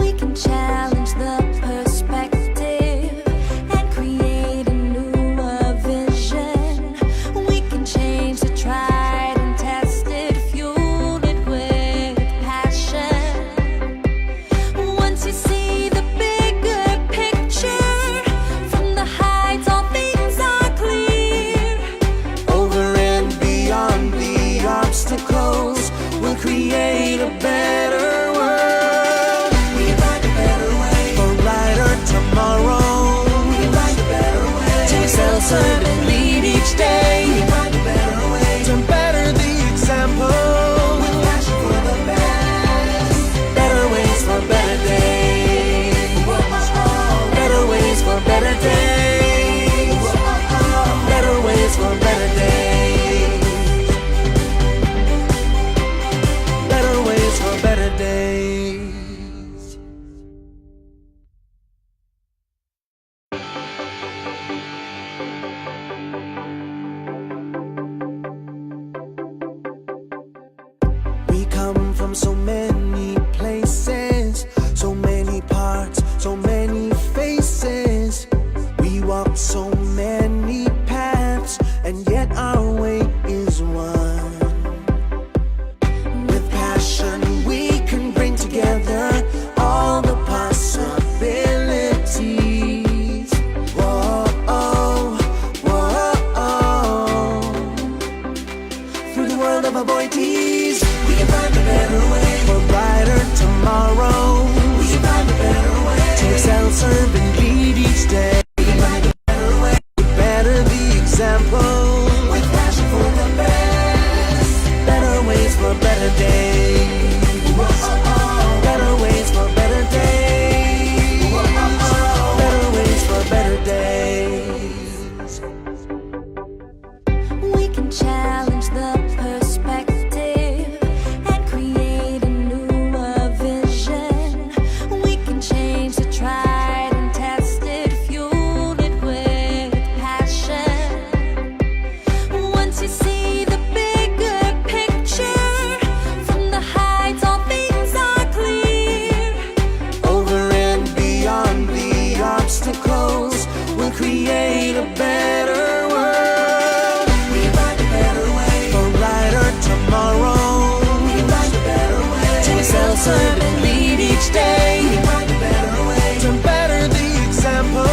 We can challenge the perspective and create a newer vision. We can change the tried and tested, fuel it with passion. Once you see the bigger picture, from the heights all things are clear. Over and beyond the obstacles, we'll create a better world. We can find a better way for a brighter tomorrow. We can find a better way to self-serve and lead each day. We can find a better way to better the example with passion for the best. Better ways for better days. Better ways for better days. Better ways for better days. Better ways for better days. We come from so many places, so many parts, so many faces. We walk so many paths, and yet our way is one. With passion we can bring together all the possibilities. Whoa, oh, whoa, oh. Through the world of avoidees, we can find a better way for a brighter tomorrow. We can find a better way to self-serve and lead each day. We can find a better way to better the example with passion for the best. Better ways for better days. Better ways for better days. Better ways for better days. We can challenge the perspective and create a newer vision. We can change the tried and tested, fuel it with passion. Once you see the bigger picture, from the heights all things are clear. Over and beyond the obstacles, we'll create a better world. We can find a better way for a brighter tomorrow. We can find a better way to self-serve and lead each day. We can find a better way to better the example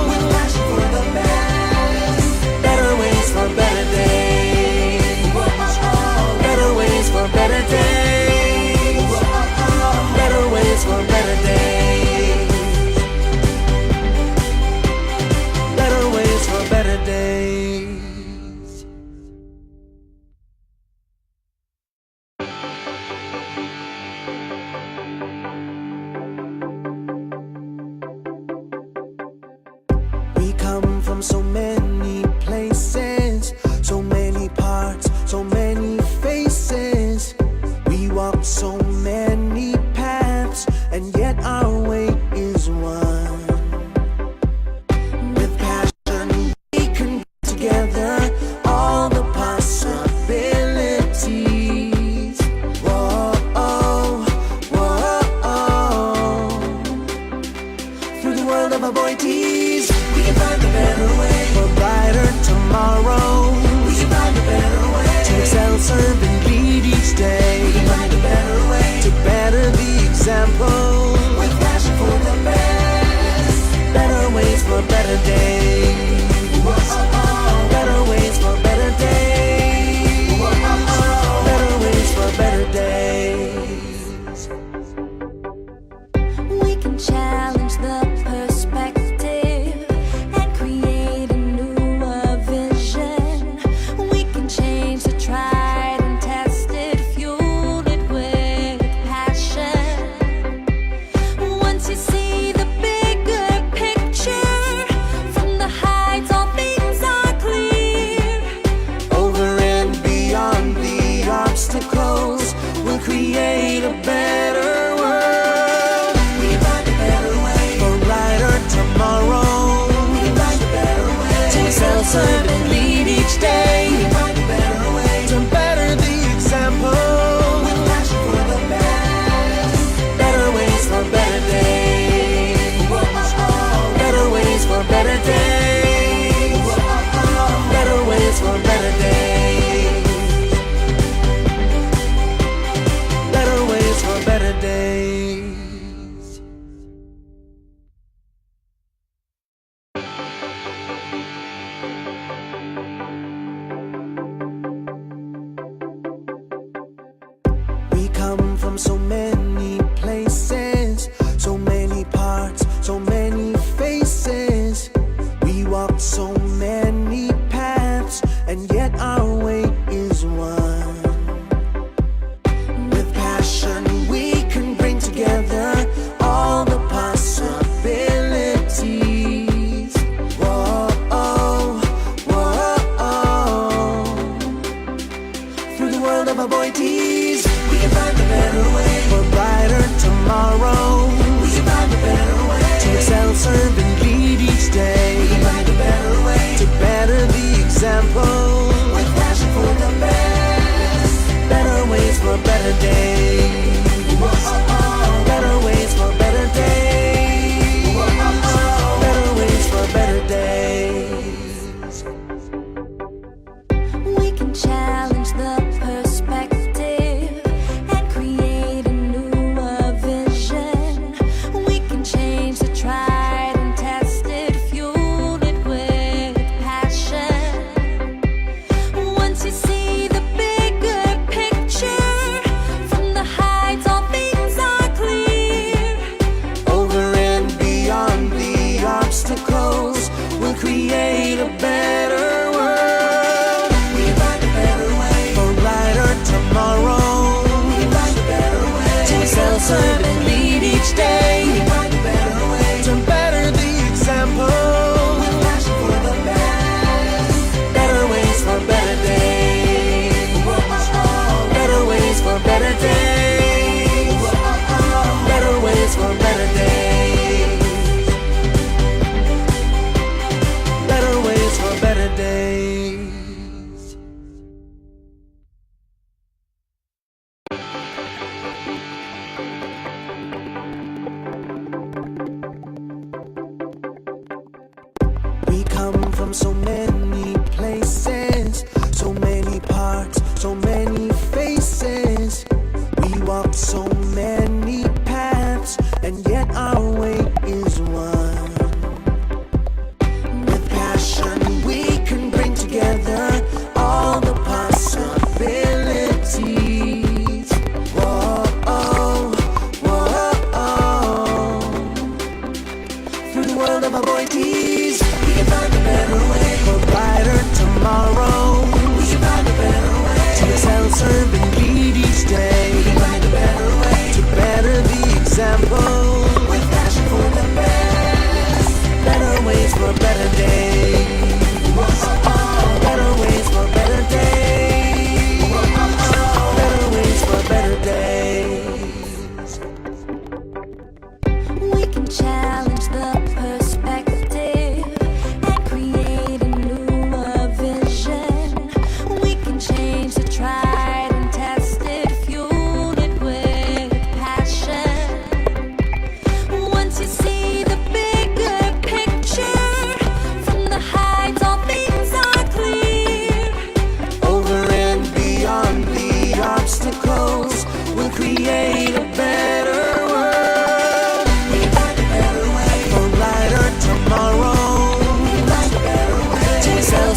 with passion for the best. Better ways for better days. Better ways for better days. Better ways for better days. Better ways for better days. We come from so many places, so many parts, so many faces. We walk so many paths, and yet our way is one. With passion we can bring together all the possibilities. Whoa, oh, whoa, oh. Through the world of avoidees, we can find a better way for a brighter tomorrow. We can find a better way to self-serve and lead each day. We can find a better way to better the example with passion for the best. Better ways for better days. Better ways for better days. Better ways for better days. We can challenge the perspective and create a newer vision. We can change the tried and tested, fuel it with passion. Once you see the bigger picture, from the heights all things are clear. Over and beyond the obstacles, we'll create a better world. We can find a better way for a brighter tomorrow. We can find a better way to self-serve and lead each day. We can find a better way to better the example with passion for the best. Better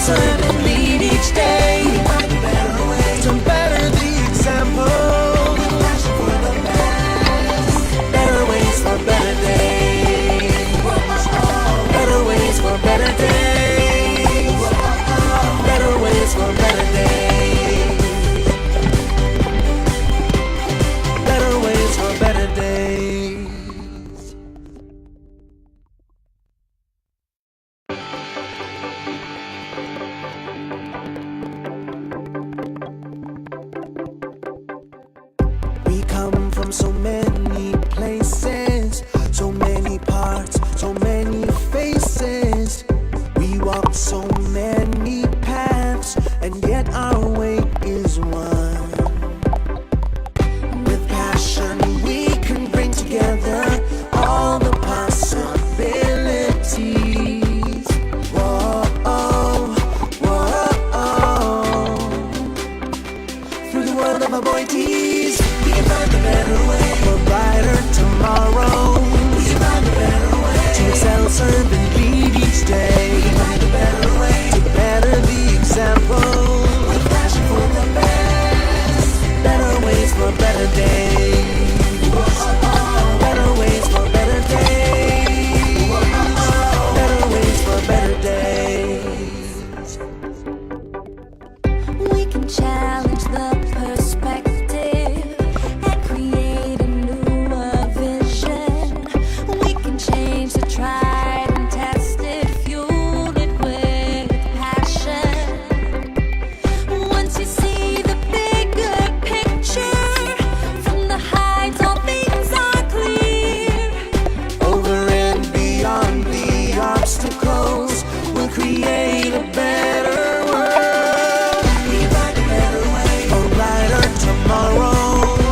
serve and lead each day. We find a better way to better the example. With passion for the best. Better ways for better days. Better ways for better days. Better ways for better days. Better ways for better days. We come from so many places, so many parts, so many faces. We walk so many paths, and yet our way is one. With passion we can bring together all the possibilities. Whoa, oh, whoa, oh. Through the world of avoidees, we can find a better way for a brighter tomorrow. We can find a better way to excel, serve, and lead each day. We can find a better way to better the example. With passion for the best. Better ways for better days. Better ways for better days. Better ways for better days. We can challenge the perspective and create a newer vision. We can change the tried and tested, fuel it with passion. Once you see the bigger picture, from the heights all things are clear. Over and beyond the obstacles, we'll create a better world. We can find a better way for a brighter tomorrow.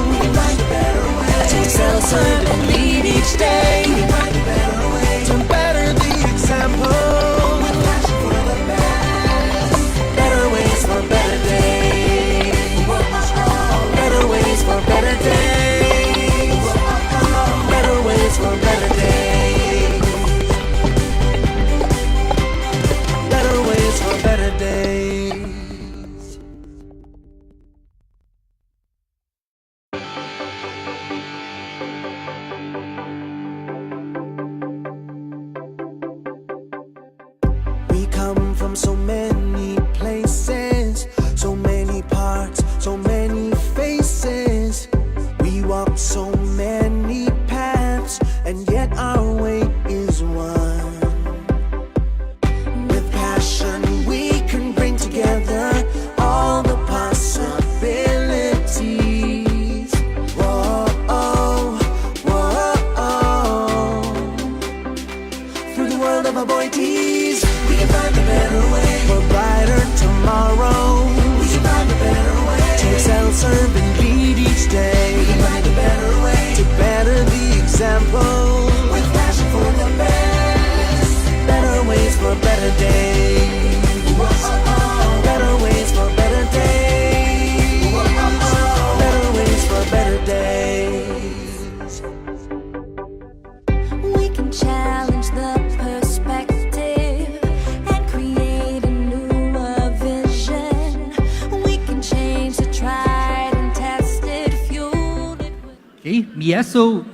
We can find a better way to excel, serve, and lead each day. We can find a better way to better the example. With passion for the best. Better ways for better days. Better ways for better days. Better ways for better days. Better ways for better days. We come from so many places, so many parts, so many faces. We walk so many paths, and yet our way is one. With passion we can bring together all the possibilities. Whoa, oh, whoa, oh. Through the world of avoidees, we can find a better way for a brighter tomorrow. We can find a better way to excel, serve, and lead each day. We can find a better way to better the example. With passion for the best. Better ways for better days. Better ways for better days. Better ways for better days. We can challenge the perspective and create a newer vision. We can change the tried and tested, fuel it with Okay, yes, so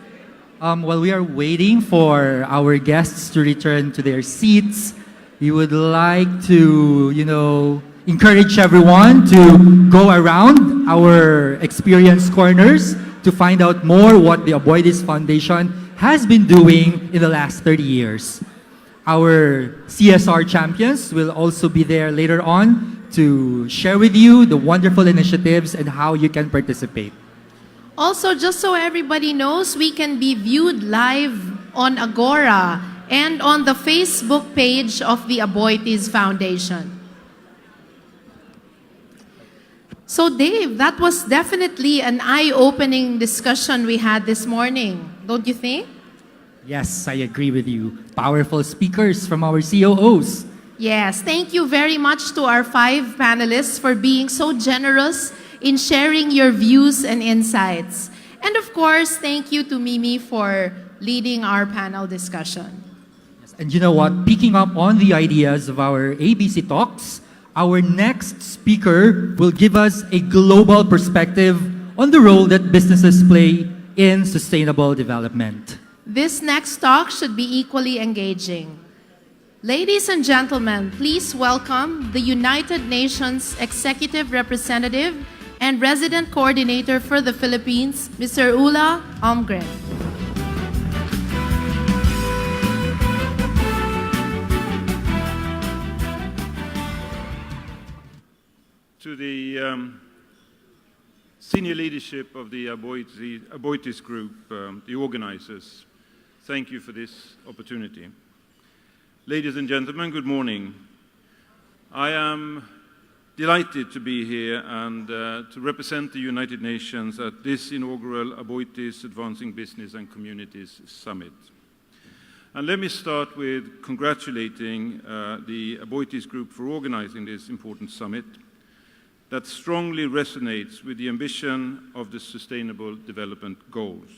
while we are waiting for our guests to return to their seats, we would like to, encourage everyone to go around our experience corners to find out more what the Avoides Foundation has been doing in the last 30 years. Our CSR champions will also be there later on to share with you the wonderful initiatives and how you can participate. Also, just so everybody knows, we can be viewed live on Agora and on the Facebook page of the Avoides Foundation. So Dave, that was definitely an eye-opening discussion we had this morning, don't you think? Yes, I agree with you. Powerful speakers from our COOs. Yes, thank you very much to our 5 panelists for being so generous in sharing your views and insights. And of course, thank you to Mimi for leading our panel discussion. And you know what? Picking up on the ideas of our ABC talks, Our next speaker will give us a global perspective on the role that businesses play in sustainable development. This next talk should be equally engaging. Ladies and gentlemen, please welcome the United Nations Executive Representative and Resident Coordinator for the Philippines, Mr. Ulla Almgren. To the senior leadership of the Aboitiz Group, the organizers, thank you for this opportunity. Ladies and gentlemen, good morning. I am delighted to be here and to represent the United Nations at this inaugural Aboitiz Advancing Business and Communities Summit. And let me start with congratulating the Aboitiz Group for organizing this important summit that strongly resonates with the ambition of the Sustainable Development Goals,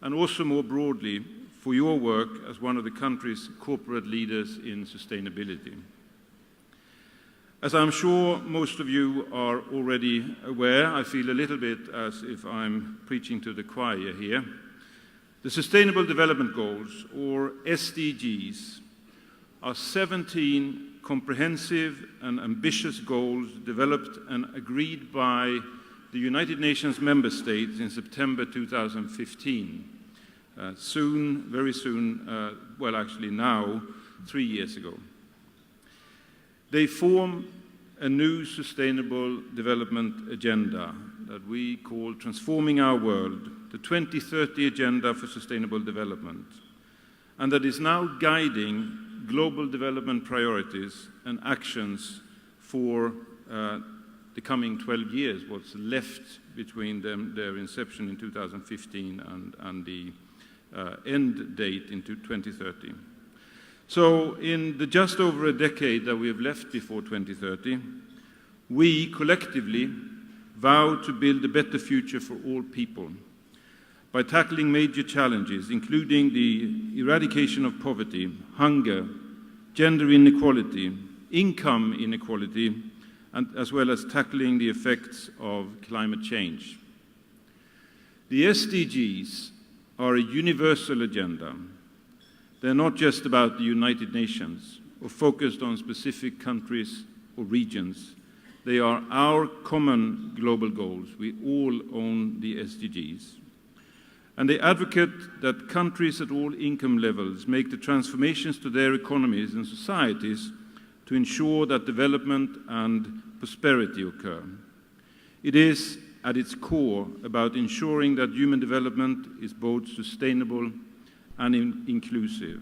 and also more broadly for your work as one of the country's corporate leaders in sustainability. As I'm sure most of you are already aware, I feel a little bit as if I'm preaching to the choir here. The Sustainable Development Goals, or SDGs, are 17 comprehensive and ambitious goals developed and agreed by the United Nations member states in September 2015. Very soon, well actually now, 3 years ago. They form a new sustainable development agenda that we call Transforming Our World, the 2030 Agenda for Sustainable Development, and that is now guiding global development priorities and actions for the coming 12 years, what's left between their inception in 2015 and the end date into 2030. So in the just over a decade that we have left before 2030, we collectively vow to build a better future for all people by tackling major challenges, including the eradication of poverty, hunger, gender inequality, income inequality, and as well as tackling the effects of climate change. The SDGs are a universal agenda. They're not just about the United Nations or focused on specific countries or regions. They are our common global goals. We all own the SDGs. And they advocate that countries at all income levels make the transformations to their economies and societies to ensure that development and prosperity occur. It is, at its core, about ensuring that human development is both sustainable and inclusive,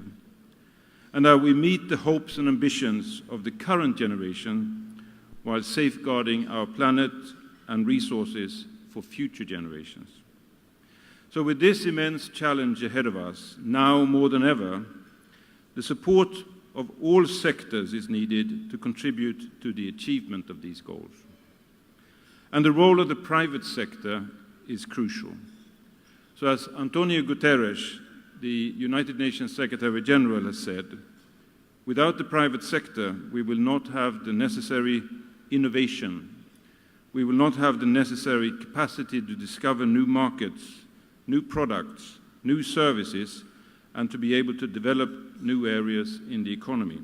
and that we meet the hopes and ambitions of the current generation while safeguarding our planet and resources for future generations. So with this immense challenge ahead of us, now more than ever, the support of all sectors is needed to contribute to the achievement of these goals. And the role of the private sector is crucial. So as Antonio Guterres, the United Nations Secretary General, has said, without the private sector, we will not have the necessary innovation. We will not have the necessary capacity to discover new markets, new products, new services, and to be able to develop new areas in the economy.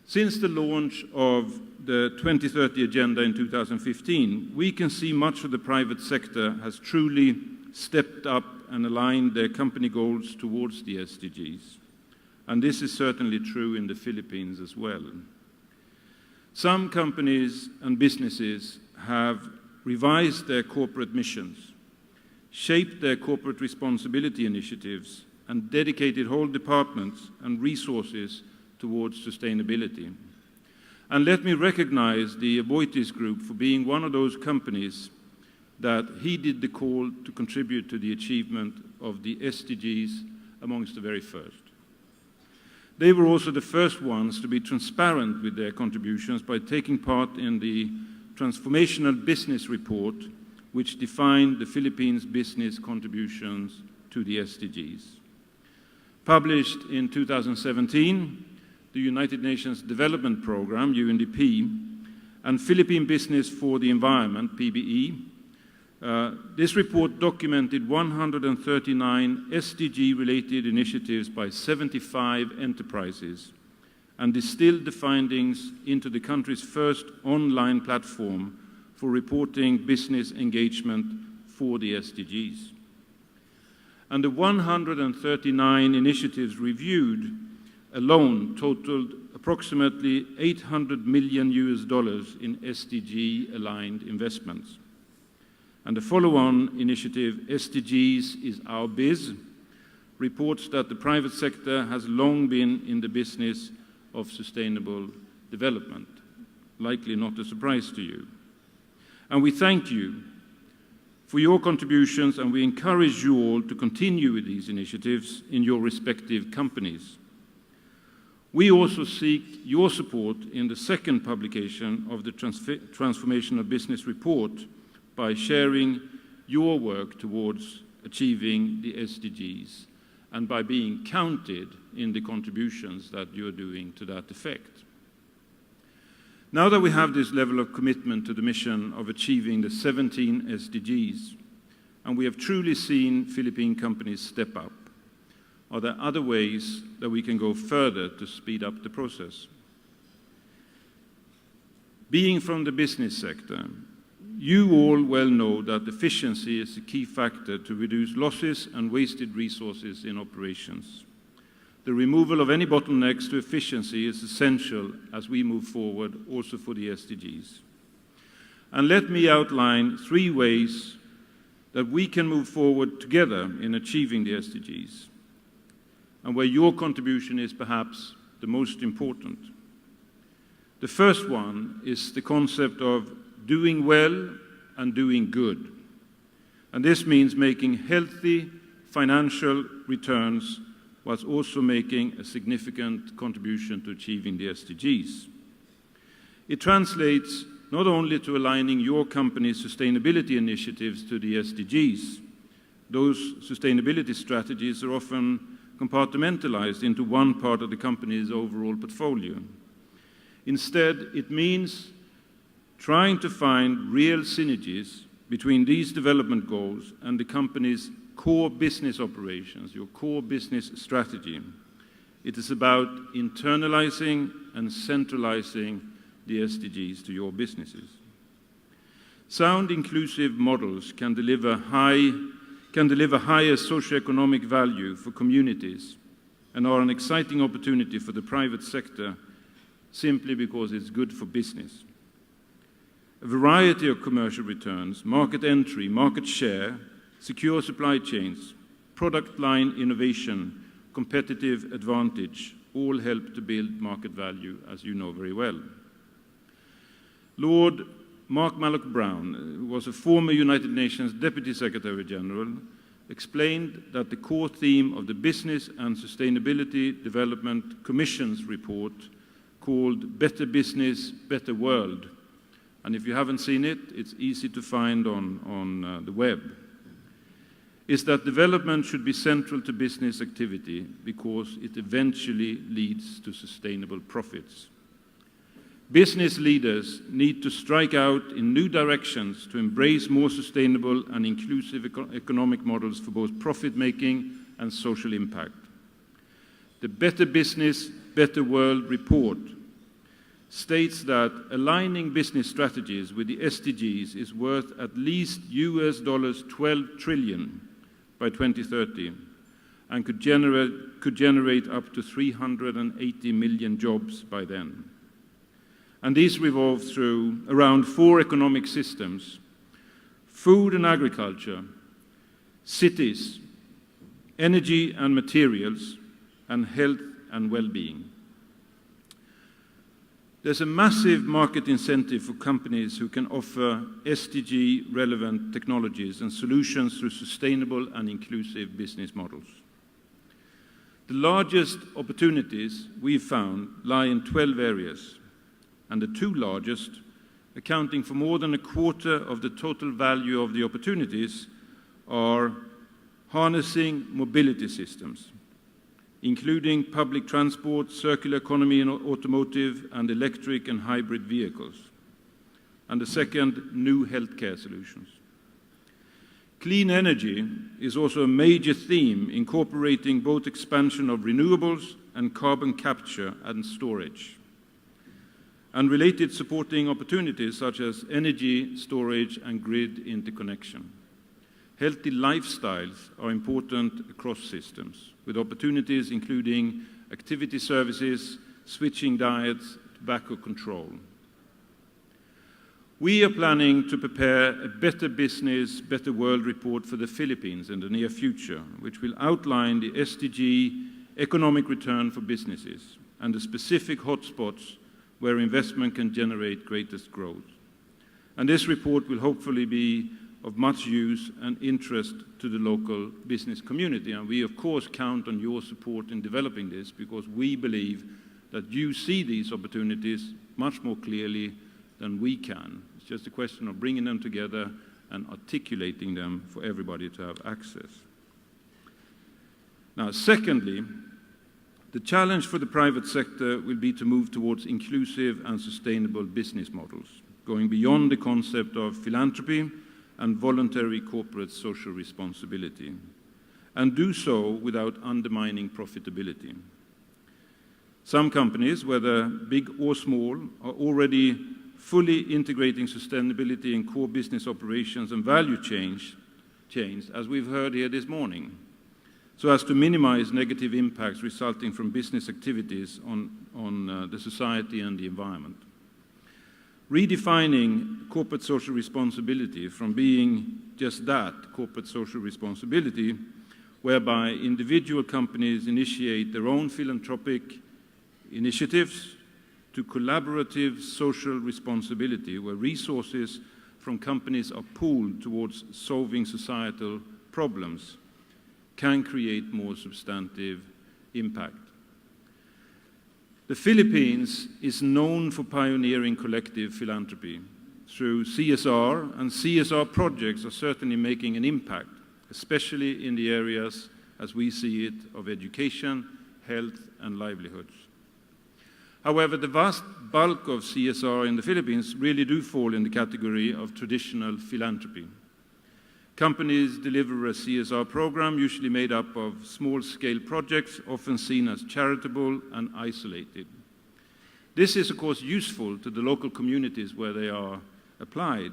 Since the launch of the 2030 Agenda in 2015, we can see much of the private sector has truly stepped up and aligned their company goals towards the SDGs. And this is certainly true in the Philippines as well. Some companies and businesses have revised their corporate missions, shaped their corporate responsibility initiatives, and dedicated whole departments and resources towards sustainability. And let me recognize the Aboitiz Group for being one of those companies that heeded the call to contribute to the achievement of the SDGs amongst the very first. They were also the first ones to be transparent with their contributions by taking part in the Transformational Business Report, which defined the Philippines' business contributions to the SDGs. Published in 2017, the United Nations Development Programme, UNDP, and Philippine Business for the Environment, PBE, this report documented 139 SDG-related initiatives by 75 enterprises and distilled the findings into the country's first online platform for reporting business engagement for the SDGs. And the 139 initiatives reviewed alone totaled approximately $800 million in SDG-aligned investments. And the follow-on initiative, SDGs is Our Biz, reports that the private sector has long been in the business of sustainable development. Likely not a surprise to you. And we thank you for your contributions, and we encourage you all to continue with these initiatives in your respective companies. We also seek your support in the second publication of the Transformation of Business report by sharing your work towards achieving the SDGs and by being counted in the contributions that you're doing to that effect. Now that we have this level of commitment to the mission of achieving the 17 SDGs, and we have truly seen Philippine companies step up, are there other ways that we can go further to speed up the process? Being from the business sector, you all well know that efficiency is a key factor to reduce losses and wasted resources in operations. The removal of any bottlenecks to efficiency is essential as we move forward also for the SDGs. And let me outline 3 ways that we can move forward together in achieving the SDGs, and where your contribution is perhaps the most important. The first one is the concept of doing well and doing good. And this means making healthy financial returns whilst also making a significant contribution to achieving the SDGs. It translates not only to aligning your company's sustainability initiatives to the SDGs. Those sustainability strategies are often compartmentalized into one part of the company's overall portfolio. Instead, it means trying to find real synergies between these development goals and the company's core business operations, your core business strategy. It is about internalizing and centralizing the SDGs to your businesses. Sound inclusive models can deliver higher socioeconomic value for communities and are an exciting opportunity for the private sector simply because it's good for business. A variety of commercial returns, market entry, market share, secure supply chains, product line innovation, competitive advantage, all help to build market value, as you know very well. Lord Mark Malloch Brown, who was a former United Nations Deputy Secretary General, explained that the core theme of the Business and Sustainability Development Commission's report, called Better Business, Better World, and if you haven't seen it, it's easy to find on the web, is that development should be central to business activity because it eventually leads to sustainable profits. Business leaders need to strike out in new directions to embrace more sustainable and inclusive economic models for both profit-making and social impact. The Better Business, Better World report states that aligning business strategies with the SDGs is worth at least $12 trillion by 2030 and could generate up to 380 million jobs by then. And these revolve around 4 economic systems: food and agriculture, cities, energy and materials, and health and well-being. There's a massive market incentive for companies who can offer SDG-relevant technologies and solutions through sustainable and inclusive business models. The largest opportunities we've found lie in 12 areas, and the 2 largest, accounting for more than a quarter of the total value of the opportunities, are harnessing mobility systems, including public transport, circular economy in automotive, and electric and hybrid vehicles. And the second, new healthcare solutions. Clean energy is also a major theme, incorporating both expansion of renewables and carbon capture and storage, and related supporting opportunities such as energy storage and grid interconnection. Healthy lifestyles are important across systems, with opportunities including activity services, switching diets, tobacco control. We are planning to prepare a Better Business, Better World report for the Philippines in the near future, which will outline the SDG economic return for businesses and the specific hotspots where investment can generate greatest growth. And this report will hopefully be of much use and interest to the local business community. And we, of course, count on your support in developing this, because we believe that you see these opportunities much more clearly than we can. It's just a question of bringing them together and articulating them for everybody to have access. Now, secondly, the challenge for the private sector will be to move towards inclusive and sustainable business models, going beyond the concept of philanthropy and voluntary corporate social responsibility, and do so without undermining profitability. Some companies, whether big or small, are already fully integrating sustainability in core business operations and value chains, as we've heard here this morning, so as to minimize negative impacts resulting from business activities on the society and the environment. Redefining corporate social responsibility from being just that, corporate social responsibility, whereby individual companies initiate their own philanthropic initiatives, to collaborative social responsibility, where resources from companies are pooled towards solving societal problems, can create more substantive impact. The Philippines is known for pioneering collective philanthropy through CSR, and CSR projects are certainly making an impact, especially in the areas, as we see it, of education, health, and livelihoods. However, the vast bulk of CSR in the Philippines really do fall in the category of traditional philanthropy. Companies deliver a CSR program usually made up of small-scale projects, often seen as charitable and isolated. This is, of course, useful to the local communities where they are applied,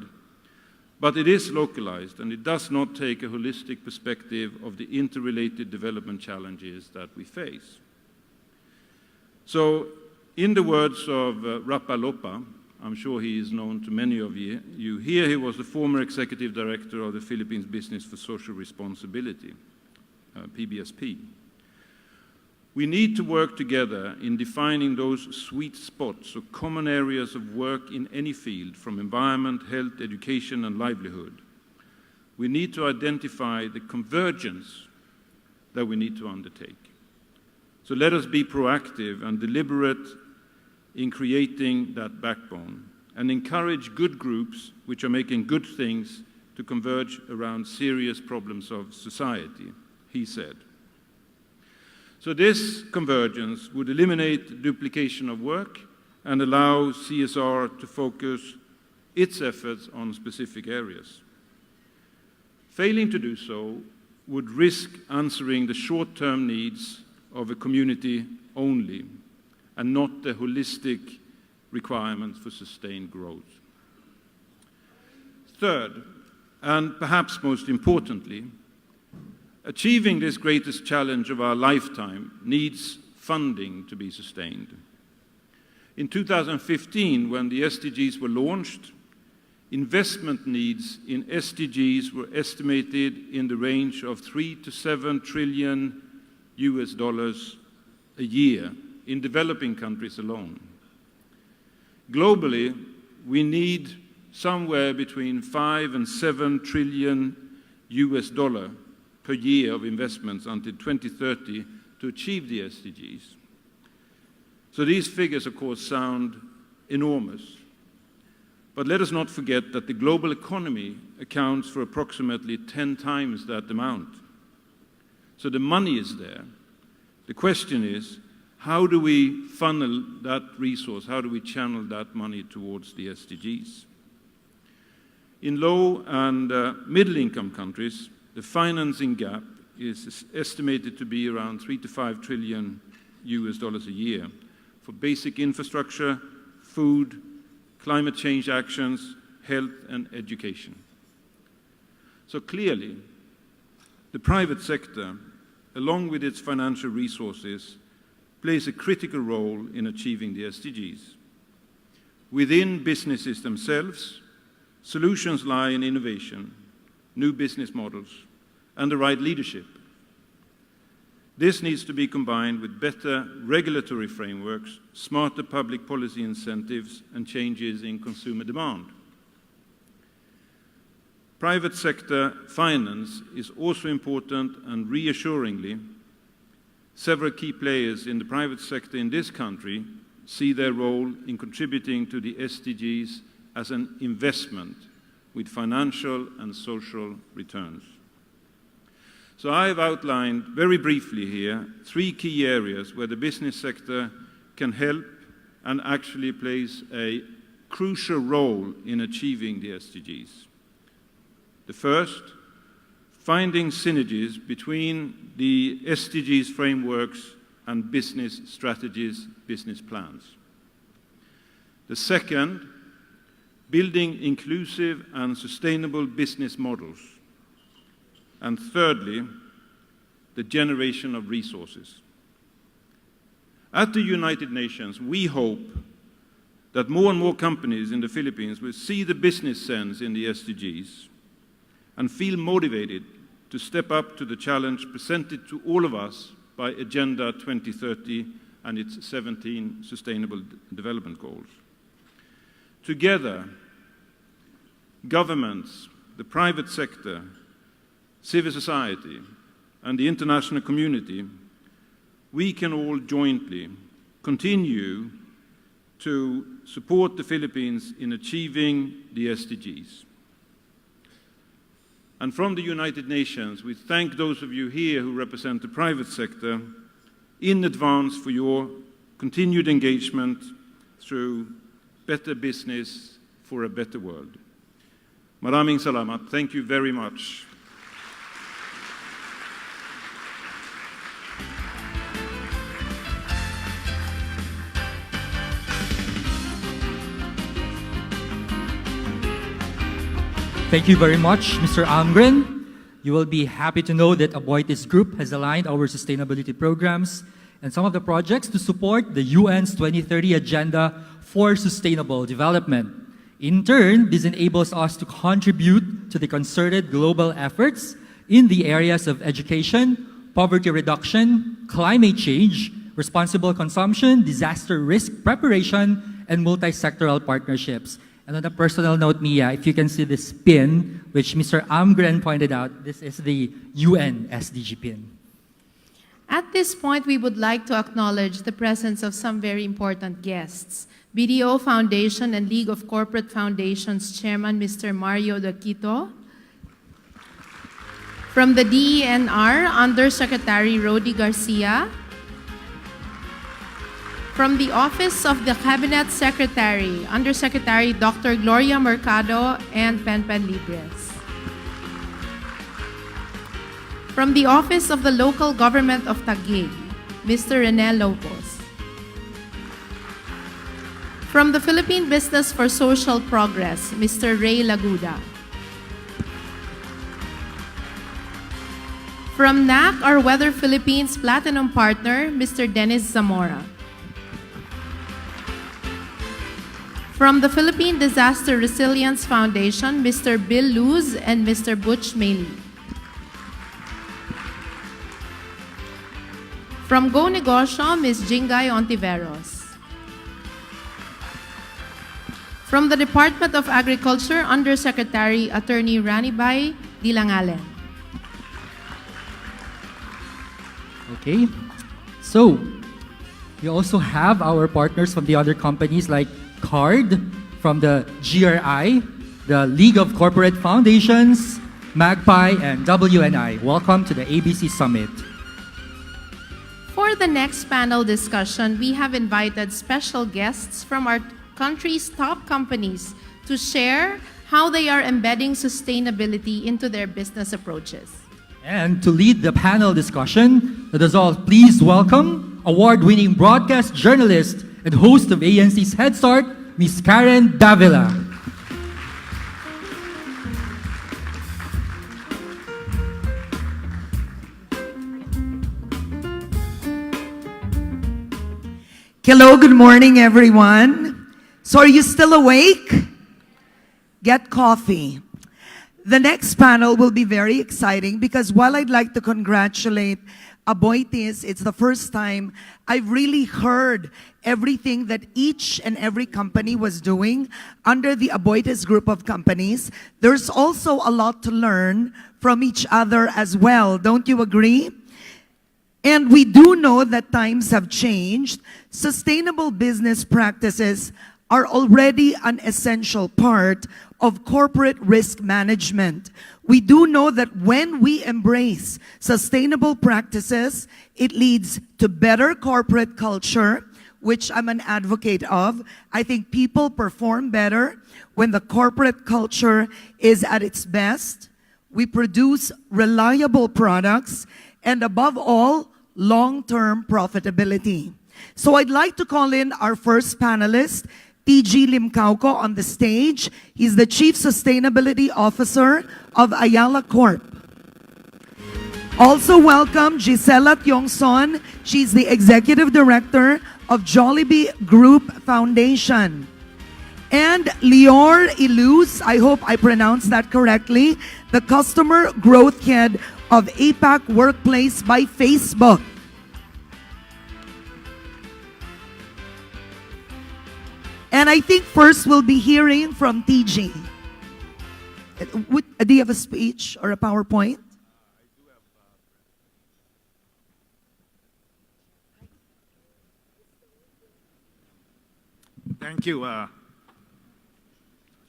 but it is localized, and it does not take a holistic perspective of the interrelated development challenges that we face. So, in the words of Rapalopa, I'm sure he is known to many of you. Here he was the former executive director of the Philippines Business for Social Responsibility, PBSP. We need to work together in defining those sweet spots or common areas of work in any field, from environment, health, education, and livelihood. We need to identify the convergence that we need to undertake. So let us be proactive and deliberate in creating that backbone, and encourage good groups which are making good things to converge around serious problems of society, he said. So this convergence would eliminate duplication of work and allow CSR to focus its efforts on specific areas. Failing to do so would risk answering the short-term needs of a community only, and not the holistic requirements for sustained growth. Third, and perhaps most importantly, achieving this greatest challenge of our lifetime needs funding to be sustained. In 2015, when the SDGs were launched, investment needs in SDGs were estimated in the range of $3 to $7 trillion a year in developing countries alone. Globally, we need somewhere between $5 and $7 trillion per year of investments until 2030 to achieve the SDGs. So these figures, of course, sound enormous. But let us not forget that the global economy accounts for approximately 10 times that amount. So the money is there. The question is, how do we funnel that resource? How do we channel that money towards the SDGs? In low and middle-income countries, the financing gap is estimated to be around 3 to 5 trillion US dollars a year for basic infrastructure, food, climate change actions, health and education. So clearly, the private sector, along with its financial resources, plays a critical role in achieving the SDGs. Within businesses themselves, solutions lie in innovation, new business models, and the right leadership. This needs to be combined with better regulatory frameworks, smarter public policy incentives, and changes in consumer demand. Private sector finance is also important, and reassuringly, several key players in the private sector in this country see their role in contributing to the SDGs as an investment with financial and social returns. So I have outlined very briefly here 3 key areas where the business sector can help and actually plays a crucial role in achieving the SDGs. The first, finding synergies between the SDGs frameworks and business strategies, business plans. The second, building inclusive and sustainable business models. And thirdly, the generation of resources. At the United Nations, we hope that more and more companies in the Philippines will see the business sense in the SDGs and feel motivated to step up to the challenge presented to all of us by Agenda 2030 and its 17 Sustainable Development Goals. Together, governments, the private sector, civil society, and the international community, we can all jointly continue to support the Philippines in achieving the SDGs. And from the United Nations, we thank those of you here who represent the private sector in advance for your continued engagement through better business for a better world. Maraming salamat. Thank you very much. Thank you very much, Mr. Almgren. You will be happy to know that Aboitiz Group has aligned our sustainability programs and some of the projects to support the UN's 2030 Agenda for Sustainable Development. In turn, this enables us to contribute to the concerted global efforts in the areas of education, poverty reduction, climate change, responsible consumption, disaster risk preparation, and multi-sectoral partnerships. And on a personal note, Mia, if you can see this pin, which Mr. Almgren pointed out, this is the UN SDG pin. At this point, we would like to acknowledge the presence of some very important guests. BDO Foundation and League of Corporate Foundations Chairman, Mr. Mario Daquito. From the DENR, Undersecretary Rodi Garcia. From the Office of the Cabinet Secretary, Undersecretary Dr. Gloria Mercado and Penpen Libres. From the Office of the Local Government of Taguig, Mr. Rene Lopez. From the Philippine Business for Social Progress, Mr. Ray Laguda. From NAC, our Weather Philippines Platinum Partner, Mr. Dennis Zamora. From the Philippine Disaster Resilience Foundation, Mr. Bill Luz and Mr. Butch Maley. From Go Negosyo, Ms. Jingay Ontiveros. From the Department of Agriculture, Undersecretary Attorney Ranibay Dilangalen. Okay, so we also have our partners from the other companies like CARD, from the GRI, the League of Corporate Foundations, Magpie, and WNI. Welcome to the ABC Summit. For the next panel discussion, we have invited special guests from our country's top companies to share how they are embedding sustainability into their business approaches. And to lead the panel discussion, let us all please welcome award-winning broadcast journalist and host of ANC's Head Start, Ms. Karen Davila. Hello, good morning, everyone. So are you still awake? Get coffee. The next panel will be very exciting because while I'd like to congratulate Aboitiz, it's the first time I've really heard everything that each and every company was doing under the Aboitiz group of companies. There's also a lot to learn from each other as well. Don't you agree? And we do know that times have changed. Sustainable business practices are already an essential part of corporate risk management. We do know that when we embrace sustainable practices, it leads to better corporate culture, which I'm an advocate of. I think people perform better when the corporate culture is at its best. We produce reliable products, and above all, long-term profitability. So I'd like to call in our first panelist, TG Limcauco, on the stage. He's the Chief Sustainability Officer of Ayala Corp. Also welcome Gisela Tiongson. She's the Executive Director of Jollibee Group Foundation. And Lior Iluz, I hope I pronounced that correctly, the Customer Growth Head of APAC Workplace by Facebook. And I think first we'll be hearing from TG. Do you have a speech or a PowerPoint? Thank you.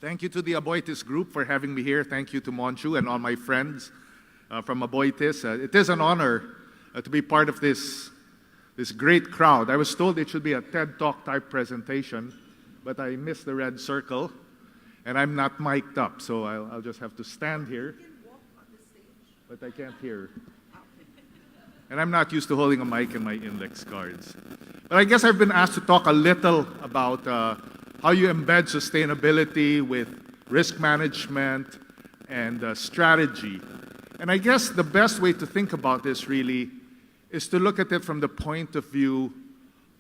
Thank you to the Aboitiz Group for having me here. Thank you to Monchu and all my friends from Aboitiz. It is an honor to be part of this great crowd. I was told it should be a TED Talk type presentation, but I missed the red circle, and I'm not mic'd up, so I'll just have to stand here. But I can't hear. And I'm not used to holding a mic in my index cards. But I guess I've been asked to talk a little about how you embed sustainability with risk management and strategy. And I guess the best way to think about this really is to look at it from the point of view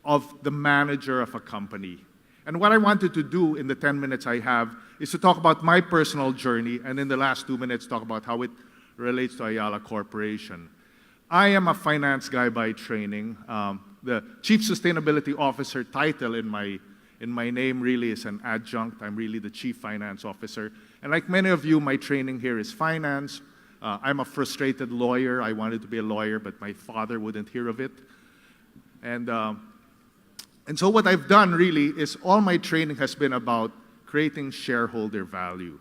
of the manager of a company. And what I wanted to do in the 10 minutes I have is to talk about my personal journey, and in the last 2 minutes talk about how it relates to Ayala Corporation. I am a finance guy by training. The Chief Sustainability Officer title in my name really is an adjunct. I'm really the Chief Finance Officer. And like many of you, my training here is finance. I'm a frustrated lawyer. I wanted to be a lawyer, but my father wouldn't hear of it. And so what I've done really is all my training has been about creating shareholder value.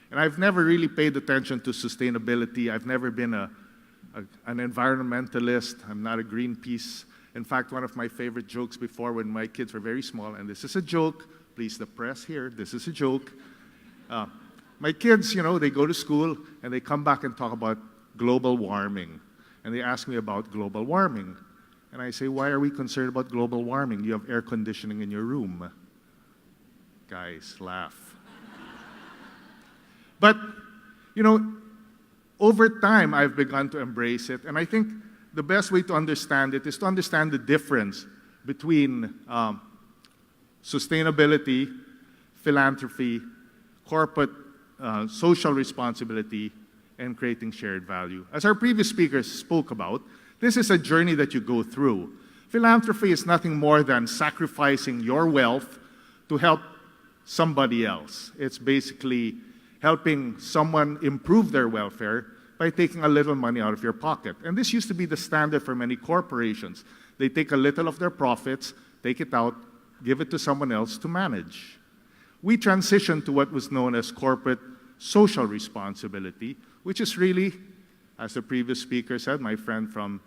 And I've never really paid attention to sustainability. I've never been an environmentalist. I'm not a Greenpeace. In fact, one of my favorite jokes before when my kids were very small, and this is a joke, please the press here, this is a joke. My kids, you know, they go to school and they come back and talk about global warming. And they ask me about global warming. And I say, why are we concerned about global warming? You have air conditioning in your room. Guys, laugh. But, you know, over time, I've begun to embrace it. And I think the best way to understand it is to understand the difference between sustainability, philanthropy, corporate social responsibility, and creating shared value. As our previous speakers spoke about, this is a journey that you go through. Philanthropy is nothing more than sacrificing your wealth to help somebody else. It's basically helping someone improve their welfare by taking a little money out of your pocket. And this used to be the standard for many corporations. They take a little of their profits, take it out, give it to someone else to manage. We transitioned to what was known as corporate social responsibility, which is really, as the previous speaker said, my friend from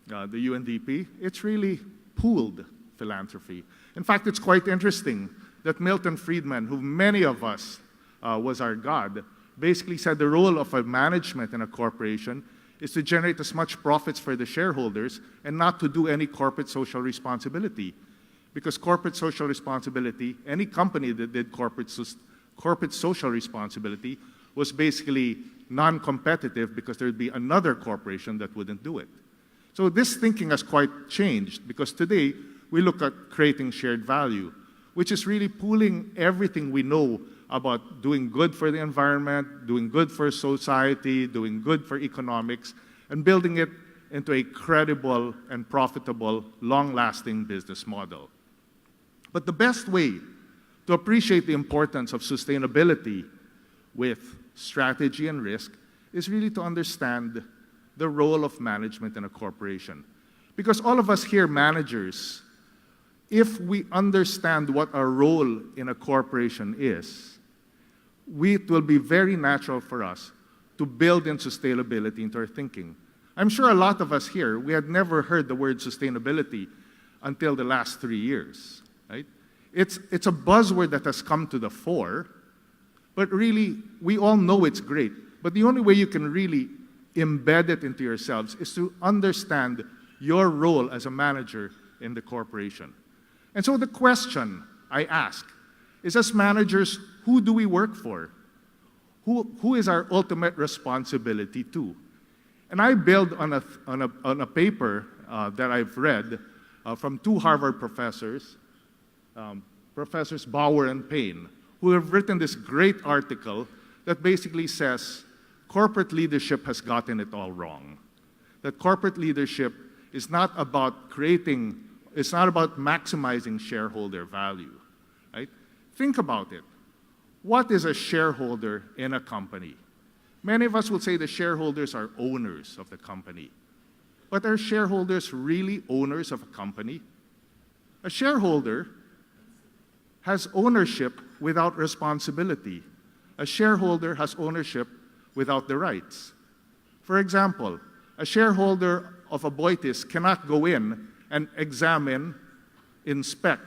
the UNDP, it's really pooled philanthropy. In fact, it's quite interesting that Milton Friedman, who many of us was our god, basically said the role of a management in a corporation is to generate as much profits for the shareholders and not to do any corporate social responsibility. Because corporate social responsibility, any company that did corporate social responsibility was basically non-competitive because there would be another corporation that wouldn't do it. So this thinking has quite changed because today we look at creating shared value, which is really pooling everything we know about doing good for the environment, doing good for society, doing good for economics, and building it into a credible and profitable, long-lasting business model. But the best way to appreciate the importance of sustainability with strategy and risk is really to understand the role of management in a corporation. Because all of us here, managers, if we understand what our role in a corporation is, it will be very natural for us to build in sustainability into our thinking. I'm sure a lot of us here, we had never heard the word sustainability until the last 3 years, right? It's a buzzword that has come to the fore, but really, we all know it's great. But the only way you can really embed it into yourselves is to understand your role as a manager in the corporation. And so the question I ask is, as managers, who do we work for? Who is our ultimate responsibility to? And I build on a paper that I've read from two Harvard professors, Professors Bauer and Payne, who have written this great article that basically says corporate leadership has gotten it all wrong. That corporate leadership is not about maximizing shareholder value, right? Think about it. What is a shareholder in a company? Many of us will say the shareholders are owners of the company. But are shareholders really owners of a company? A shareholder has ownership without responsibility. A shareholder has ownership without the rights. For example, a shareholder of a Valdez cannot go in and examine, inspect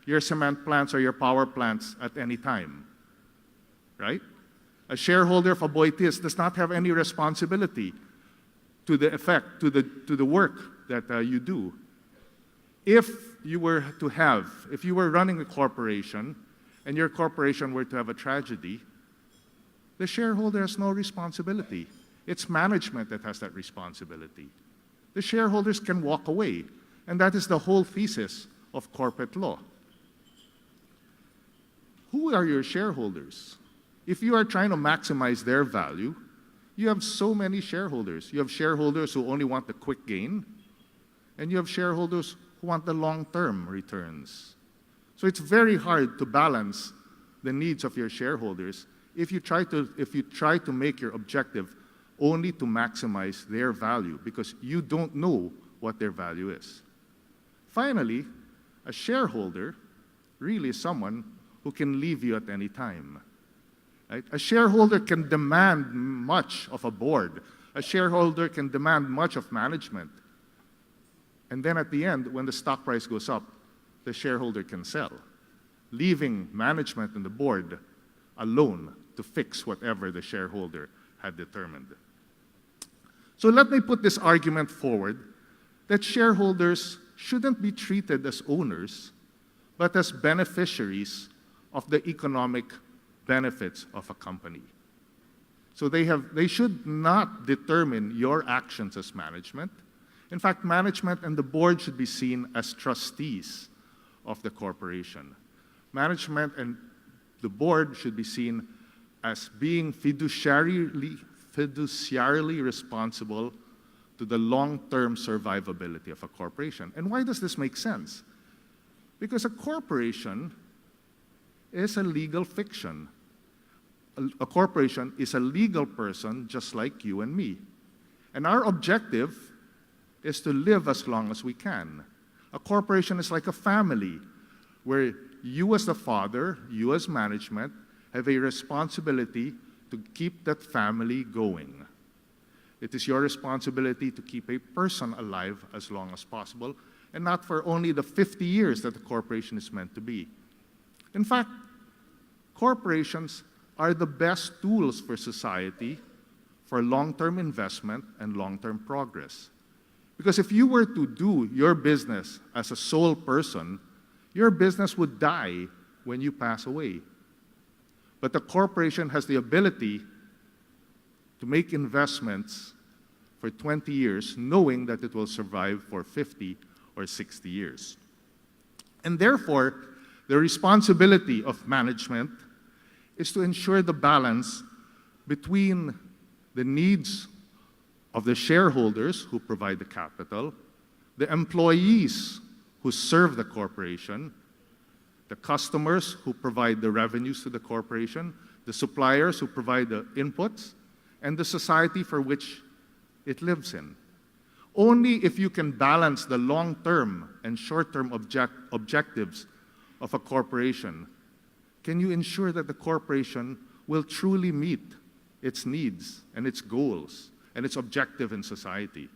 your cement plants or your power plants at any time, right? A shareholder of a Valdez does not have any responsibility to the effect, to the work that you do. If you were running a corporation and your corporation were to have a tragedy, the shareholder has no responsibility. It's management that has that responsibility. The shareholders can walk away, and that is the whole thesis of corporate law. Who are your shareholders? If you are trying to maximize their value, you have so many shareholders. You have shareholders who only want the quick gain, and you have shareholders who want the long-term returns. So it's very hard to balance the needs of your shareholders if you try to make your objective only to maximize their value, because you don't know what their value is. Finally, a shareholder really is someone who can leave you at any time. Right? A shareholder can demand much of a board. A shareholder can demand much of management. And then at the end, when the stock price goes up, the shareholder can sell, leaving management and the board alone to fix whatever the shareholder had determined. So let me put this argument forward that shareholders shouldn't be treated as owners, but as beneficiaries of the economic benefits of a company. So they should not determine your actions as management. In fact, management and the board should be seen as trustees of the corporation. Management and the board should be seen as being fiduciarily responsible to the long-term survivability of a corporation. And why does this make sense? Because a corporation is a legal fiction. A corporation is a legal person just like you and me. And our objective is to live as long as we can. A corporation is like a family where you as the father, you as management, have a responsibility to keep that family going. It is your responsibility to keep a person alive as long as possible, and not for only the 50 years that the corporation is meant to be. In fact, corporations are the best tools for society for long-term investment and long-term progress. Because if you were to do your business as a sole person, your business would die when you pass away. But the corporation has the ability to make investments for 20 years, knowing that it will survive for 50 or 60 years. And therefore, the responsibility of management is to ensure the balance between the needs of the shareholders who provide the capital, the employees who serve the corporation, the customers who provide the revenues to the corporation, the suppliers who provide the inputs, and the society for which it lives in. Only if you can balance the long-term and short-term objectives of a corporation can you ensure that the corporation will truly meet its needs and its goals and its objective in society.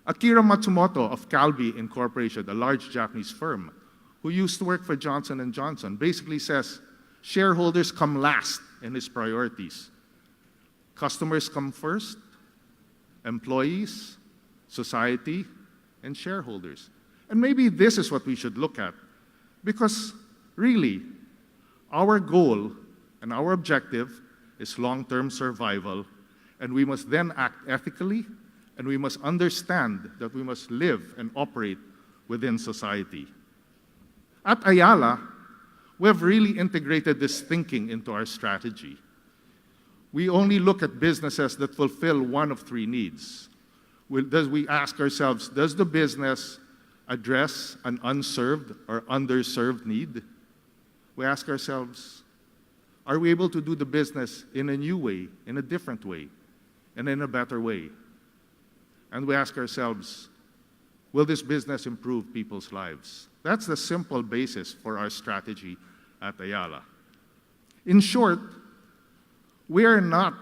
Akira Matsumoto of Calbee Incorporated, a large Japanese firm, who used to work for Johnson & Johnson, basically says, shareholders come last in his priorities. Customers come first, employees, society, and shareholders. And maybe this is what we should look at, because really, our goal and our objective is long-term survival, and we must then act ethically, and we must understand that we must live and operate within society. At Ayala, we have really integrated this thinking into our strategy. We only look at businesses that fulfill one of three needs. We ask ourselves, does the business address an unserved or underserved need? We ask ourselves, are we able to do the business in a new way, in a different way, and in a better way? And we ask ourselves, will this business improve people's lives? That's the simple basis for our strategy at Ayala. In short, we are not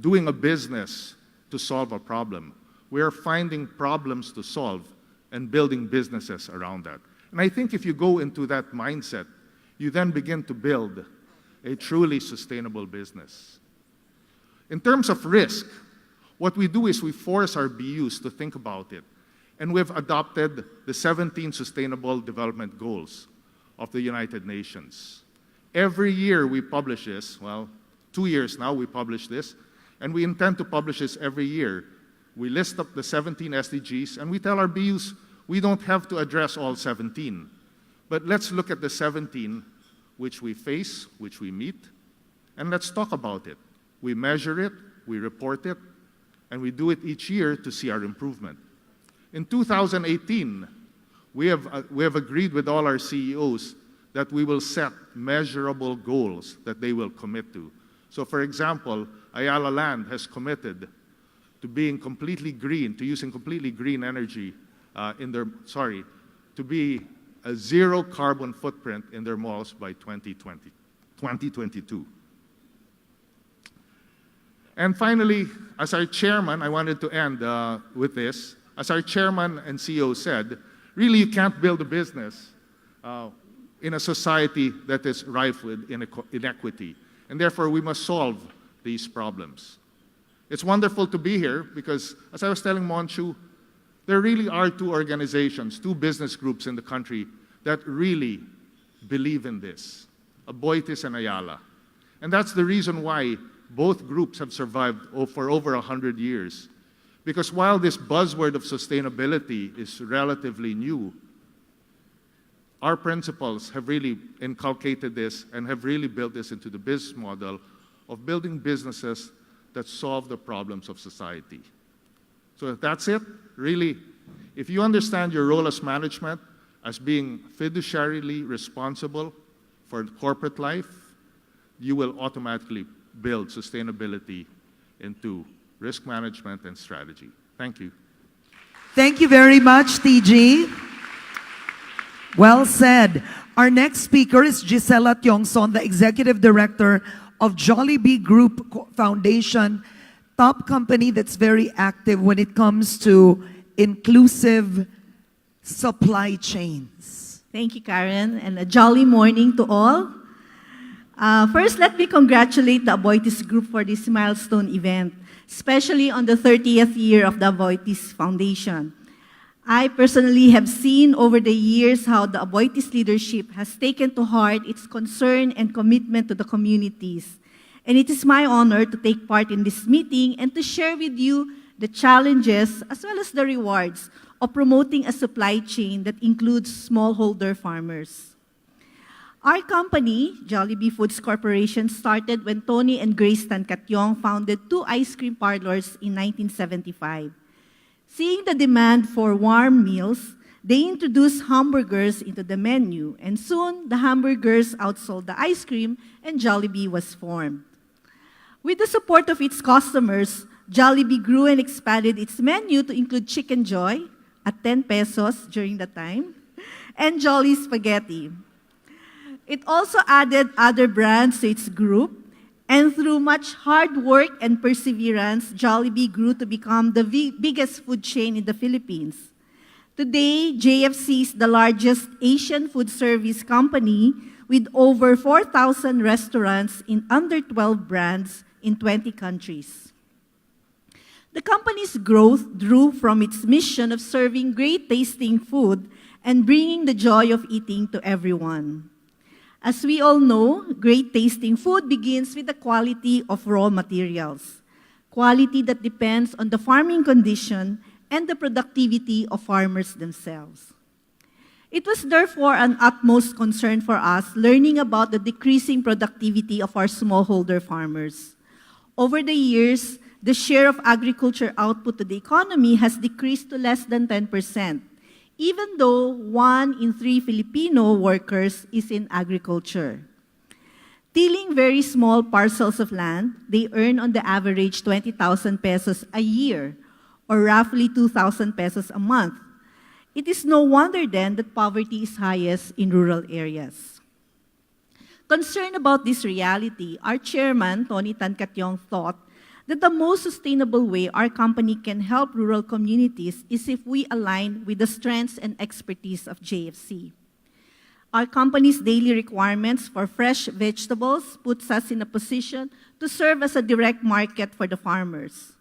doing a business to solve a problem. We are finding problems to solve and building businesses around that. And I think if you go into that mindset, you then begin to build a truly sustainable business. In terms of risk, what we do is we force our BUs to think about it. And we've adopted the 17 Sustainable Development Goals of the United Nations. Every year we publish this, well, 2 years now we publish this, and we intend to publish this every year. We list up the 17 SDGs, and we tell our BUs, we don't have to address all 17. But let's look at the 17 which we face, which we meet, and let's talk about it. We measure it, we report it, and we do it each year to see our improvement. In 2018, we have agreed with all our CEOs that we will set measurable goals that they will commit to. So for example, Ayala Land has committed to being completely green, to using completely green energy to be a zero carbon footprint in their malls by 2022. And finally, as our chairman, I wanted to end with this. As our chairman and CEO said, really you can't build a business in a society that is rife with inequity. And therefore, we must solve these problems. It's wonderful to be here because, as I was telling Monchu, there really are two organizations, two business groups in the country that really believe in this, Aboitiz and Ayala. And that's the reason why both groups have survived for over 100 years. Because while this buzzword of sustainability is relatively new, our principals have really inculcated this and have really built this into the business model of building businesses that solve the problems of society. So that's it. Really, if you understand your role as management as being fiduciarily responsible for corporate life, you will automatically build sustainability into risk management and strategy. Thank you. Thank you very much, TG. Well said. Our next speaker is Gisela Tiongson, the Executive Director of Jollibee Group Foundation top company that's very active when it comes to inclusive supply chains. Thank you, Karen, and a jolly morning to all. First, let me congratulate the Aboitiz Group for this milestone event, especially on the 30th year of the Aboitiz Foundation. I personally have seen over the years how the Aboitiz leadership has taken to heart its concern and commitment to the communities. And it is my honor to take part in this meeting and to share with you the challenges as well as the rewards of promoting a supply chain that includes smallholder farmers. Our company, Jollibee Foods Corporation, started when Tony and Grace Tancatyong founded 2 ice cream parlors in 1975. Seeing the demand for warm meals, they introduced hamburgers into the menu, and soon the hamburgers outsold the ice cream and Jollibee was formed. With the support of its customers, Jollibee grew and expanded its menu to include Chicken Joy at 10 pesos during the time, and Jolly Spaghetti. It also added other brands to its group, and through much hard work and perseverance, Jollibee grew to become the biggest food chain in the Philippines. Today, JFC is the largest Asian food service company with over 4,000 restaurants in under 12 brands in 20 countries. The company's growth drew from its mission of serving great tasting food and bringing the joy of eating to everyone. As we all know, great tasting food begins with the quality of raw materials, quality that depends on the farming condition and the productivity of farmers themselves. It was therefore an utmost concern for us learning about the decreasing productivity of our smallholder farmers. Over the years, the share of agriculture output to the economy has decreased to less than 10%. Even though 1 in 3 Filipino workers is in agriculture. Tilling very small parcels of land, they earn on the average 20,000 pesos a year, or roughly 2,000 pesos a month. It is no wonder then that poverty is highest in rural areas. Concerned about this reality, our chairman, Tony Tancatyong, thought that the most sustainable way our company can help rural communities is if we align with the strengths and expertise of JFC. Our company's daily requirements for fresh vegetables puts us in a position to serve as a direct market for the farmers.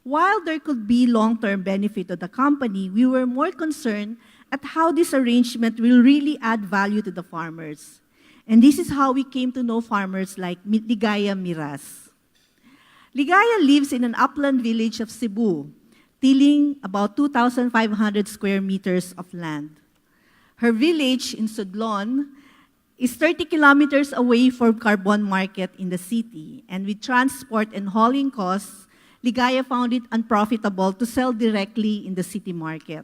While there could be long-term benefit to the company, we were more concerned at how this arrangement will really add value to the farmers. And this is how we came to know farmers like Ligaya Miras. Ligaya lives in an upland village of Cebu, tilling about 2,500 square meters of land. Her village in Sudlon is 30 kilometers away from Carbon Market in the city, and with transport and hauling costs, Ligaya found it unprofitable to sell directly in the city market.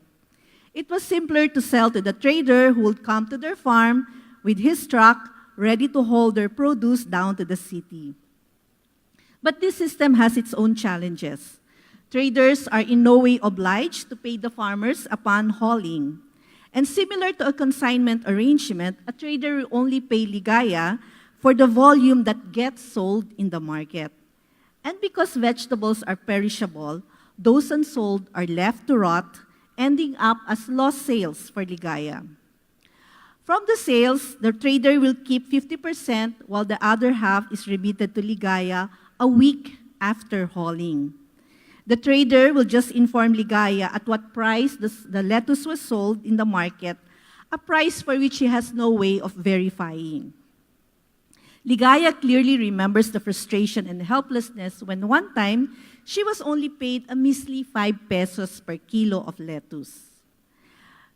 It was simpler to sell to the trader who would come to their farm with his truck ready to haul their produce down to the city. But this system has its own challenges. Traders are in no way obliged to pay the farmers upon hauling. And similar to a consignment arrangement, a trader will only pay Ligaya for the volume that gets sold in the market. And because vegetables are perishable, those unsold are left to rot, ending up as lost sales for Ligaya. From the sales, the trader will keep 50% while the other half is remitted to Ligaya a week after hauling. The trader will just inform Ligaya at what price the lettuce was sold in the market, a price for which he has no way of verifying. Ligaya clearly remembers the frustration and helplessness when one time she was only paid a measly 5 pesos per kilo of lettuce.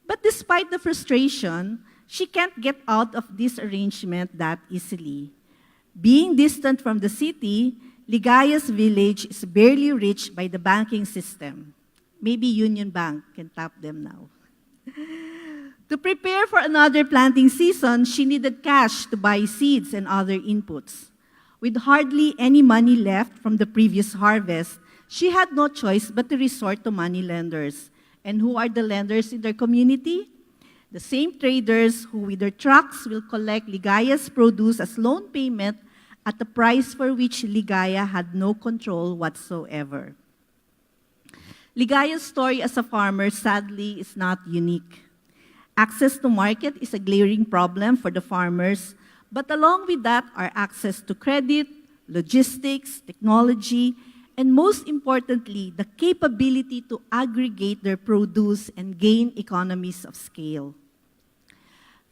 But despite the frustration, she can't get out of this arrangement that easily. Being distant from the city, Ligaya's village is barely reached by the banking system. Maybe Union Bank can tap them now. To prepare for another planting season, she needed cash to buy seeds and other inputs. With hardly any money left from the previous harvest, she had no choice but to resort to money lenders. And who are the lenders in their community? The same traders who with their trucks will collect Ligaya's produce as loan payment at a price for which Ligaya had no control whatsoever. Ligaya's story as a farmer, sadly, is not unique. Access to market is a glaring problem for the farmers, but along with that are access to credit, logistics, technology, and most importantly, the capability to aggregate their produce and gain economies of scale.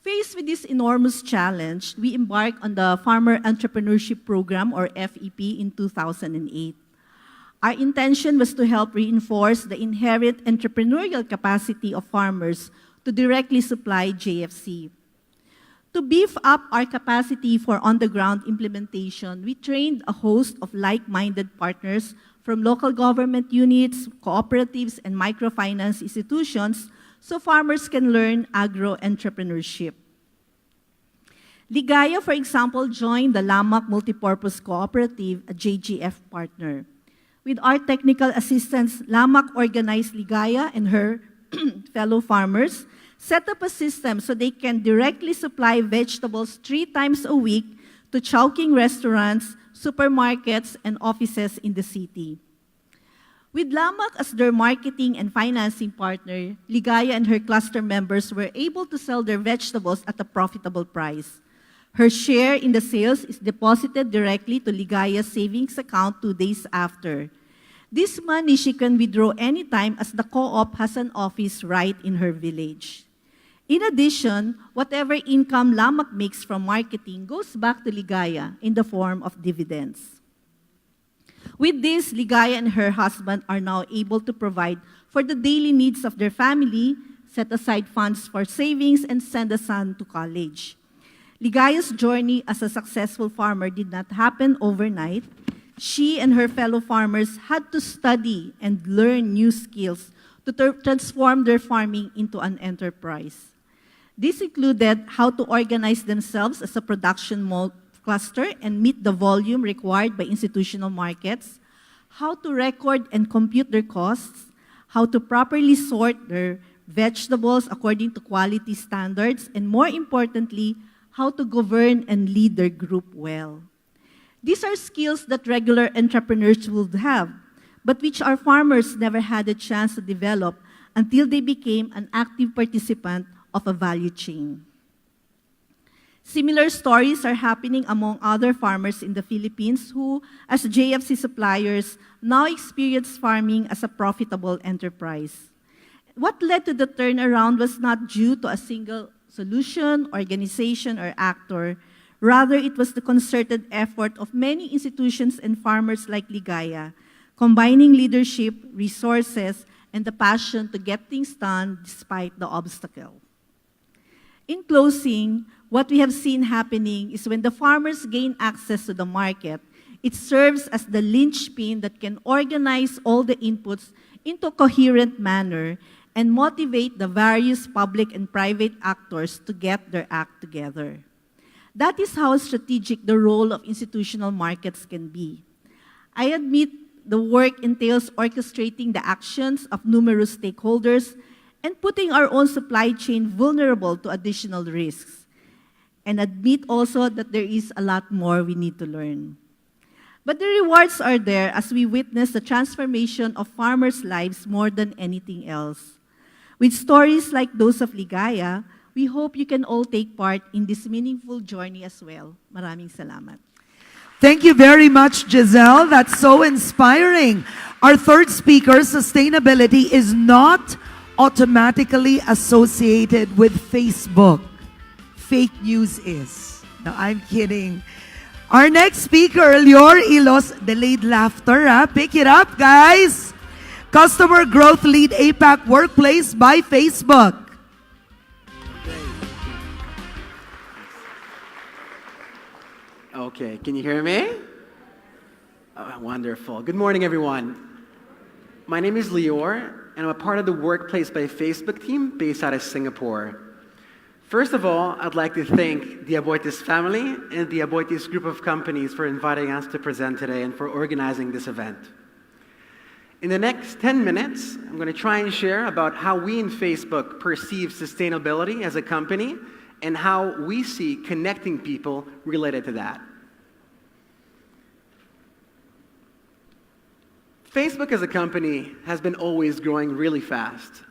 Faced with this enormous challenge, we embarked on the Farmer Entrepreneurship Program, or FEP, in 2008. Our intention was to help reinforce the inherent entrepreneurial capacity of farmers to directly supply JFC. To beef up our capacity for on-the-ground implementation, we trained a host of like-minded partners from local government units, cooperatives, and microfinance institutions so farmers can learn agro-entrepreneurship. Ligaya, for example, joined the Lamak Multipurpose Cooperative, a JGF partner. With our technical assistance, Lamak organized Ligaya and her fellow farmers set up a system so they can directly supply vegetables 3 times a week to Chowking restaurants, supermarkets, and offices in the city. With Lamak as their marketing and financing partner, Ligaya and her cluster members were able to sell their vegetables at a profitable price. Her share in the sales is deposited directly to Ligaya's savings account 2 days after. This money she can withdraw anytime as the co-op has an office right in her village. In addition, whatever income Lamak makes from marketing goes back to Ligaya in the form of dividends. With this, Ligaya and her husband are now able to provide for the daily needs of their family, set aside funds for savings, and send a son to college. Ligaya's journey as a successful farmer did not happen overnight. She and her fellow farmers had to study and learn new skills to transform their farming into an enterprise. This included how to organize themselves as a production cluster and meet the volume required by institutional markets, how to record and compute their costs, how to properly sort their vegetables according to quality standards, and more importantly, how to govern and lead their group well. These are skills that regular entrepreneurs would have, but which our farmers never had a chance to develop until they became an active participant of a value chain. Similar stories are happening among other farmers in the Philippines who, as JFC suppliers, now experience farming as a profitable enterprise. What led to the turnaround was not due to a single solution, organization, or actor. Rather, it was the concerted effort of many institutions and farmers like Ligaya, combining leadership, resources, and the passion to get things done despite the obstacle. In closing, what we have seen happening is when the farmers gain access to the market, it serves as the linchpin that can organize all the inputs into a coherent manner and motivate the various public and private actors to get their act together. That is how strategic the role of institutional markets can be. I admit the work entails orchestrating the actions of numerous stakeholders and putting our own supply chain vulnerable to additional risks. And admit also that there is a lot more we need to learn. But the rewards are there as we witness the transformation of farmers' lives more than anything else. With stories like those of Ligaya, we hope you can all take part in this meaningful journey as well. Maraming salamat. Thank you very much, Giselle. That's so inspiring. Our third speaker, sustainability is not automatically associated with Facebook. Fake news is. No, I'm kidding. Our next speaker, Lior Ilos, delayed laughter. Pick it up, guys. Customer Growth Lead APAC Workplace by Facebook. Okay, can you hear me? Oh, wonderful. Good morning, everyone. My name is Lior, and I'm a part of the Workplace by Facebook team based out of Singapore. First of all, I'd like to thank the Aboitiz family and the Aboitiz group of companies for inviting us to present today and for organizing this event. In the next 10 minutes, I'm going to try and share about how we in Facebook perceive sustainability as a company and how we see connecting people related to that. Facebook as a company has been always growing really fast.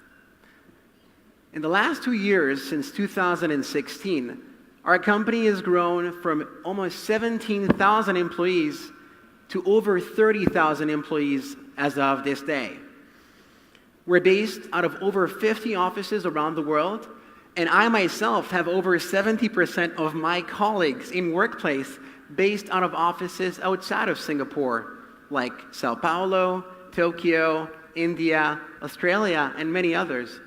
In the last 2 years, since 2016, our company has grown from almost 17,000 employees to over 30,000 employees as of this day. We're based out of over 50 offices around the world, and I myself have over 70% of my colleagues in workplace based out of offices outside of Singapore, like Sao Paulo, Tokyo, India, Australia, and many others.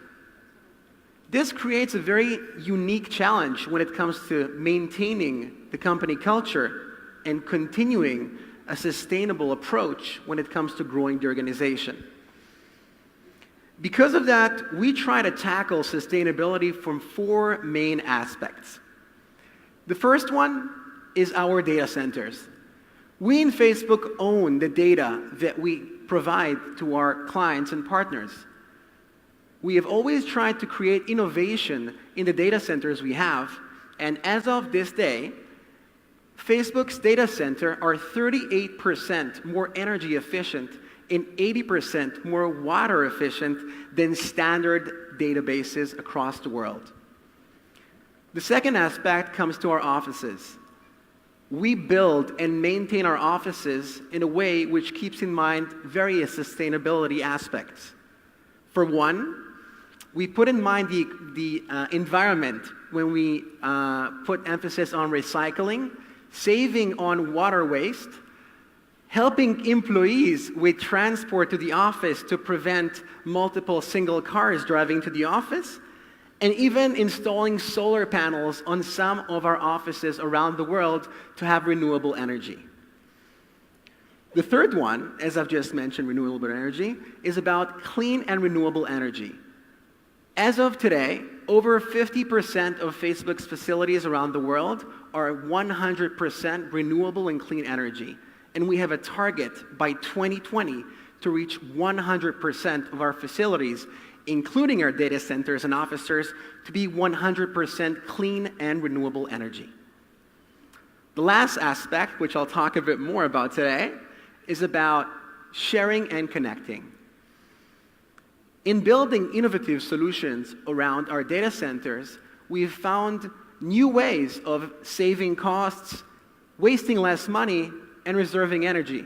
This creates a very unique challenge when it comes to maintaining the company culture and continuing a sustainable approach when it comes to growing the organization. Because of that, we try to tackle sustainability from 4 main aspects. The first one is our data centers. We in Facebook own the data that we provide to our clients and partners. We have always tried to create innovation in the data centers we have, and as of this day, Facebook's data center are 38% more energy efficient and 80% more water efficient than standard databases across the world. The second aspect comes to our offices. We build and maintain our offices in a way which keeps in mind various sustainability aspects. For one, we put in mind the environment when we put emphasis on recycling, saving on water waste, helping employees with transport to the office to prevent multiple single cars driving to the office, and even installing solar panels on some of our offices around the world to have renewable energy. The third one, as I've just mentioned, renewable energy, is about clean and renewable energy. As of today, over 50% of Facebook's facilities around the world are 100% renewable and clean energy. And we have a target by 2020 to reach 100% of our facilities, including our data centers and offices, to be 100% clean and renewable energy. The last aspect, which I'll talk a bit more about today, is about sharing and connecting. In building innovative solutions around our data centers, we've found new ways of saving costs, wasting less money, and reserving energy.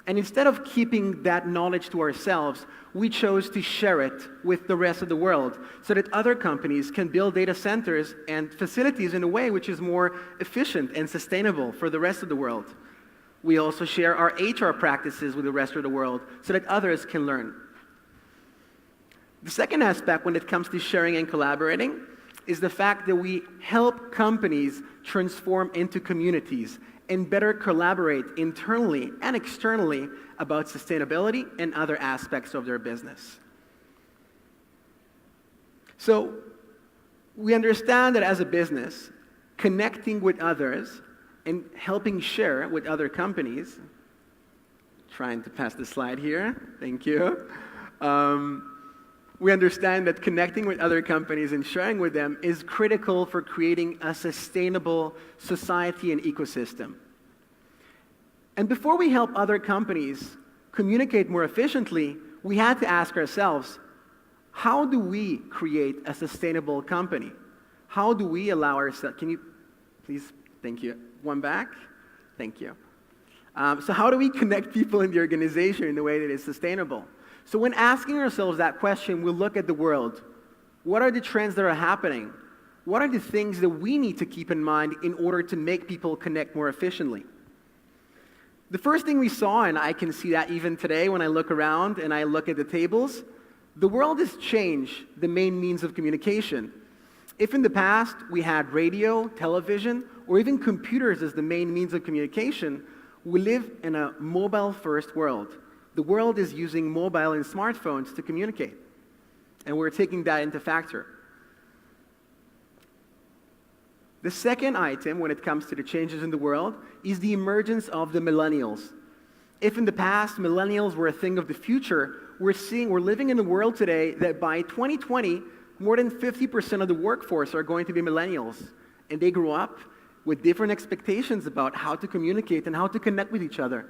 And instead of keeping that knowledge to ourselves, we chose to share it with the rest of the world so that other companies can build data centers and facilities in a way which is more efficient and sustainable for the rest of the world. We also share our HR practices with the rest of the world so that others can learn. The second aspect when it comes to sharing and collaborating is the fact that we help companies transform into communities and better collaborate internally and externally about sustainability and other aspects of their business. So we understand that as a business, connecting with others and helping share with other companies, trying to pass the slide here, thank you. We understand that connecting with other companies and sharing with them is critical for creating a sustainable society and ecosystem. And before we help other companies communicate more efficiently, we had to ask ourselves, how do we create a sustainable company? How do we allow ourselves, can you please, thank you, one back, thank you. So how do we connect people in the organization in a way that is sustainable? So when asking ourselves that question, we'll look at the world. What are the trends that are happening? What are the things that we need to keep in mind in order to make people connect more efficiently? The first thing we saw, and I can see that even today when I look around and I look at the tables, the world has changed the main means of communication. If in the past we had radio, television, or even computers as the main means of communication, we live in a mobile-first world. The world is using mobile and smartphones to communicate, and we're taking that into factor. The second item when it comes to the changes in the world is the emergence of the millennials. If in the past millennials were a thing of the future, we're living in a world today that by 2020, more than 50% of the workforce are going to be millennials, and they grew up with different expectations about how to communicate and how to connect with each other.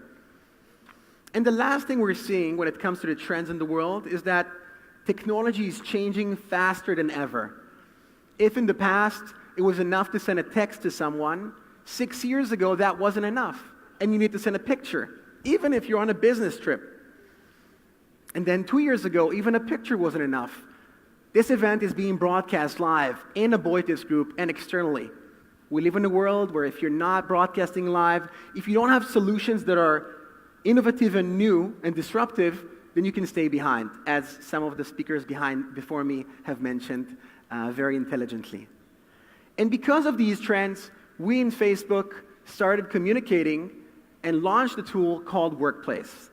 And the last thing we're seeing when it comes to the trends in the world is that technology is changing faster than ever. If in the past it was enough to send a text to someone, 6 years ago that wasn't enough, and you need to send a picture, even if you're on a business trip. And then 2 years ago, even a picture wasn't enough. This event is being broadcast live in a Valdez group and externally. We live in a world where if you're not broadcasting live, if you don't have solutions that are innovative and new and disruptive, then you can stay behind, as some of the speakers before me have mentioned very intelligently. And because of these trends, we in Facebook started communicating and launched a tool called Workplace.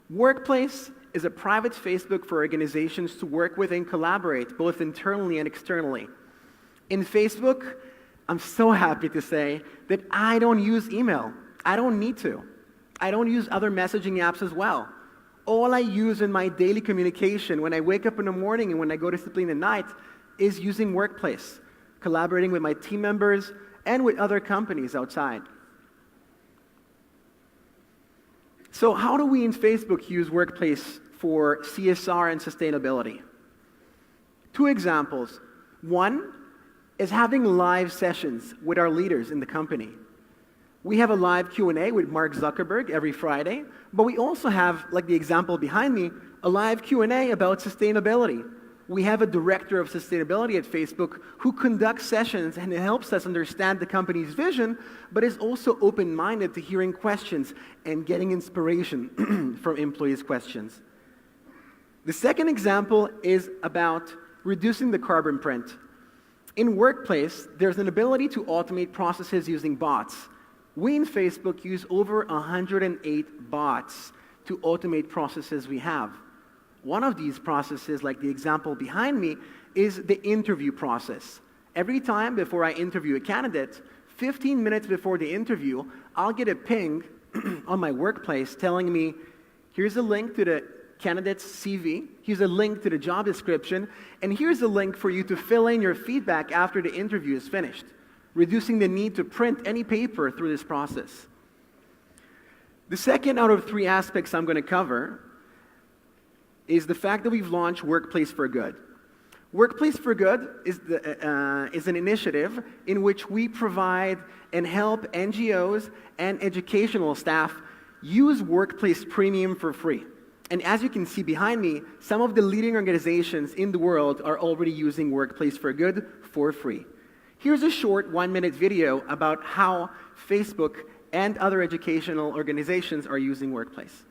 Workplace is a private Facebook for organizations to work with and collaborate, both internally and externally. In Facebook, I'm so happy to say that I don't use email. I don't need to. I don't use other messaging apps as well. All I use in my daily communication when I wake up in the morning and when I go to sleep in the night is using Workplace, collaborating with my team members and with other companies outside. So how do we in Facebook use Workplace for CSR and sustainability? 2 examples. One is having live sessions with our leaders in the company. We have a live Q&A with Mark Zuckerberg every Friday, but we also have, like the example behind me, a live Q&A about sustainability. We have a director of sustainability at Facebook who conducts sessions and helps us understand the company's vision, but is also open-minded to hearing questions and getting inspiration from employees' questions. The second example is about reducing the carbon print. In Workplace, there's an ability to automate processes using bots. We in Facebook use over 108 bots to automate processes we have. One of these processes, like the example behind me, is the interview process. Every time before I interview a candidate, 15 minutes before the interview, I'll get a ping on my Workplace telling me, here's a link to the candidate's CV, here's a link to the job description, and here's a link for you to fill in your feedback after the interview is finished, reducing the need to print any paper through this process. The second out of 3 aspects I'm going to cover is the fact that we've launched Workplace for Good. Workplace for Good is an initiative in which we provide and help NGOs and educational staff use Workplace Premium for free. And as you can see behind me, some of the leading organizations in the world are already using Workplace for Good for free. Here's a short 1-minute video about how Facebook and other educational organizations are using Workplace.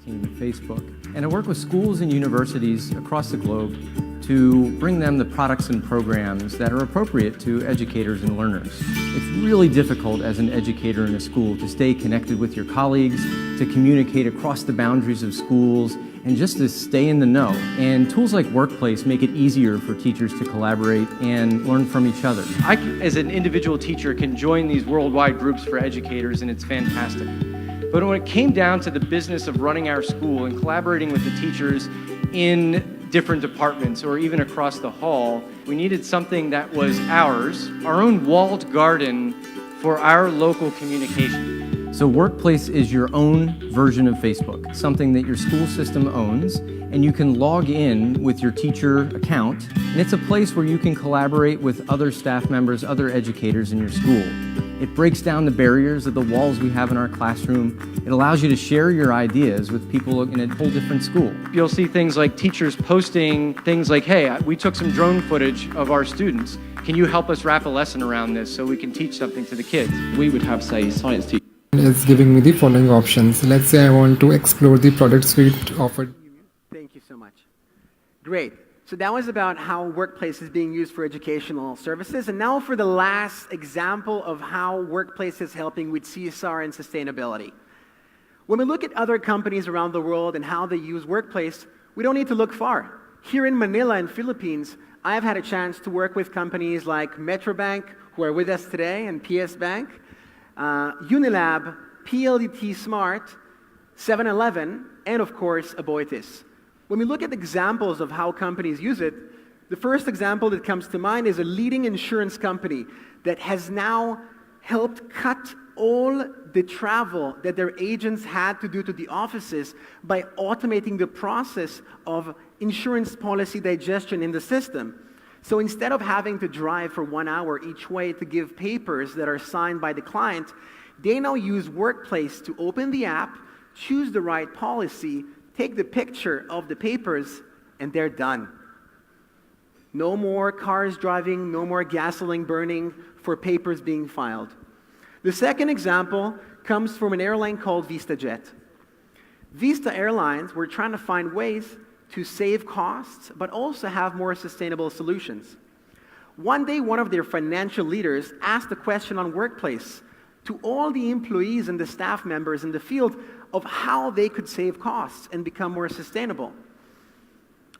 With Facebook. And I work with schools and universities across the globe to bring them the products and programs that are appropriate to educators and learners. It's really difficult as an educator in a school to stay connected with your colleagues, to communicate across the boundaries of schools, and just to stay in the know. And tools like Workplace make it easier for teachers to collaborate and learn from each other. I, as an individual teacher, can join these worldwide groups for educators, and it's fantastic. But when it came down to the business of running our school and collaborating with the teachers in different departments or even across the hall, we needed something that was ours, our own walled garden for our local communication. So Workplace is your own version of Facebook, something that your school system owns, and you can log in with your teacher account, and it's a place where you can collaborate with other staff members, other educators in your school. It breaks down the barriers of the walls we have in our classroom. It allows you to share your ideas with people in a whole different school. You'll see things like teachers posting things like, hey, we took some drone footage of our students. Can you help us wrap a lesson around this so we can teach something to the kids? We would have, say, science teachers. Is giving me the following options. Let's say I want to explore the product suite offered. Thank you so much. Great. So that was about how Workplace is being used for educational services. And now for the last example of how Workplace is helping with CSR and sustainability. When we look at other companies around the world and how they use Workplace, we don't need to look far. Here in Manila in Philippines, I've had a chance to work with companies like Metrobank, who are with us today, and PS Bank, Unilab, PLDT Smart, 7-Eleven, and of course, Aboitiz. When we look at examples of how companies use it, the first example that comes to mind is a leading insurance company that has now helped cut all the travel that their agents had to do to the offices by automating the process of insurance policy digestion in the system. So instead of having to drive for 1 hour each way to give papers that are signed by the client, they now use Workplace to open the app, choose the right policy, take the picture of the papers, and they're done. No more cars driving, no more gasoline burning for papers being filed. The second example comes from an airline called VistaJet. Vista Airlines were trying to find ways to save costs, but also have more sustainable solutions. One day, one of their financial leaders asked a question on Workplace to all the employees and the staff members in the field of how they could save costs and become more sustainable.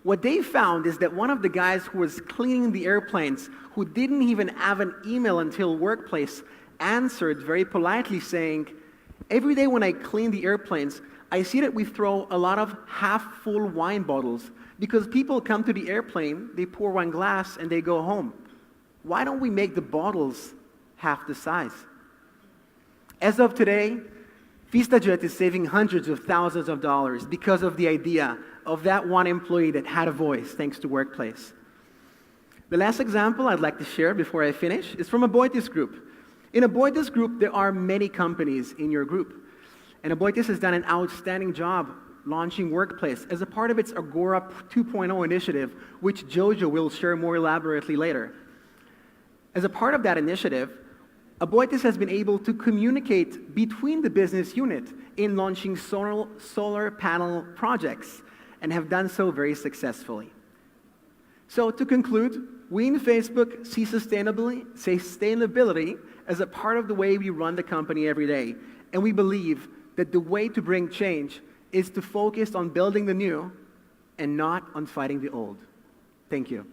What they found is that one of the guys who was cleaning the airplanes, who didn't even have an email until Workplace, answered very politely saying, "Every day when I clean the airplanes, I see that we throw a lot of half-full wine bottles because people come to the airplane, they pour one glass, and they go home. Why don't we make the bottles half the size?" As of today, VistaJet is saving hundreds of thousands of dollars because of the idea of that one employee that had a voice thanks to Workplace. The last example I'd like to share before I finish is from Aboitiz Group. In Aboitiz Group, there are many companies in your group. And Aboitiz has done an outstanding job launching Workplace as a part of its Agora 2.0 initiative, which Jojo will share more elaborately later. As a part of that initiative, Aboitiz has been able to communicate between the business unit in launching solar panel projects and have done so very successfully. So to conclude, we in Facebook see sustainability as a part of the way we run the company every day. And we believe that the way to bring change is to focus on building the new and not on fighting the old. Thank you.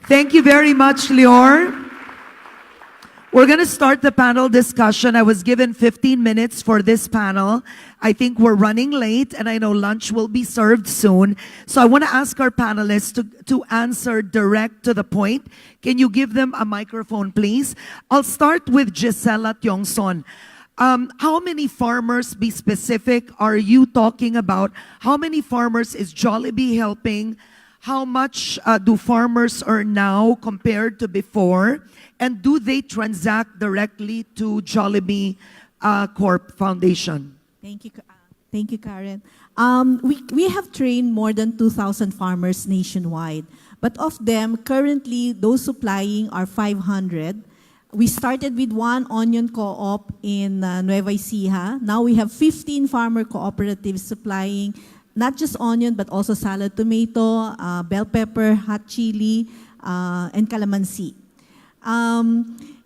Thank you very much, Lior. We're going to start the panel discussion. I was given 15 minutes for this panel. I think we're running late, and I know lunch will be served soon. So I want to ask our panelists to answer direct to the point. Can you give them a microphone, please? I'll start with Gisela Tiongson. How many farmers, be specific, are you talking about? How many farmers is Jollibee helping? How much do farmers earn now compared to before? And do they transact directly to Jollibee Corp Foundation? Thank you, Karen. We have trained more than 2,000 farmers nationwide, but of them, currently, those supplying are 500. We started with one onion co-op in Nueva Ecija. Now we have 15 farmer cooperatives supplying not just onion, but also salad tomato, bell pepper, hot chili, and calamansi.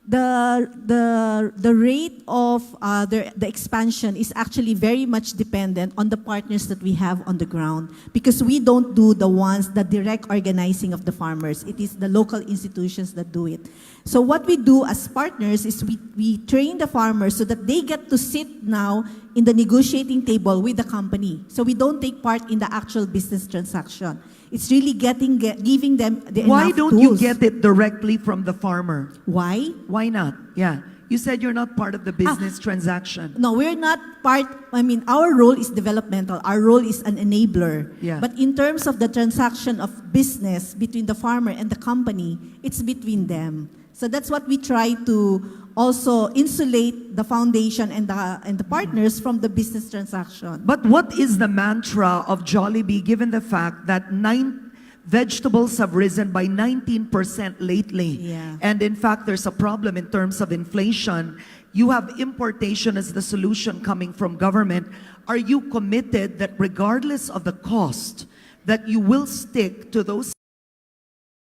The rate of the expansion is actually very much dependent on the partners that we have on the ground, because we don't do the direct organizing of the farmers. It is the local institutions that do it. So what we do as partners is we train the farmers so that they get to sit now in the negotiating table with the company. So we don't take part in the actual business transaction. It's really giving them the Why enough don't you tools. get it directly from the farmer? Why? Why not? Yeah. You said you're not part of the business transaction. No, we're not part. I mean, our role is developmental. Our role is an enabler. Yeah. But in terms of the transaction of business between the farmer and the company, it's between them. So that's what we try to also insulate the foundation and the partners from the business transaction. But what is the mantra of Jollibee, given the fact that vegetables have risen by 19% lately? Yeah. And in fact, there's a problem in terms of inflation. You have importation as the solution coming from government. Are you committed that regardless of the cost, that you will stick to those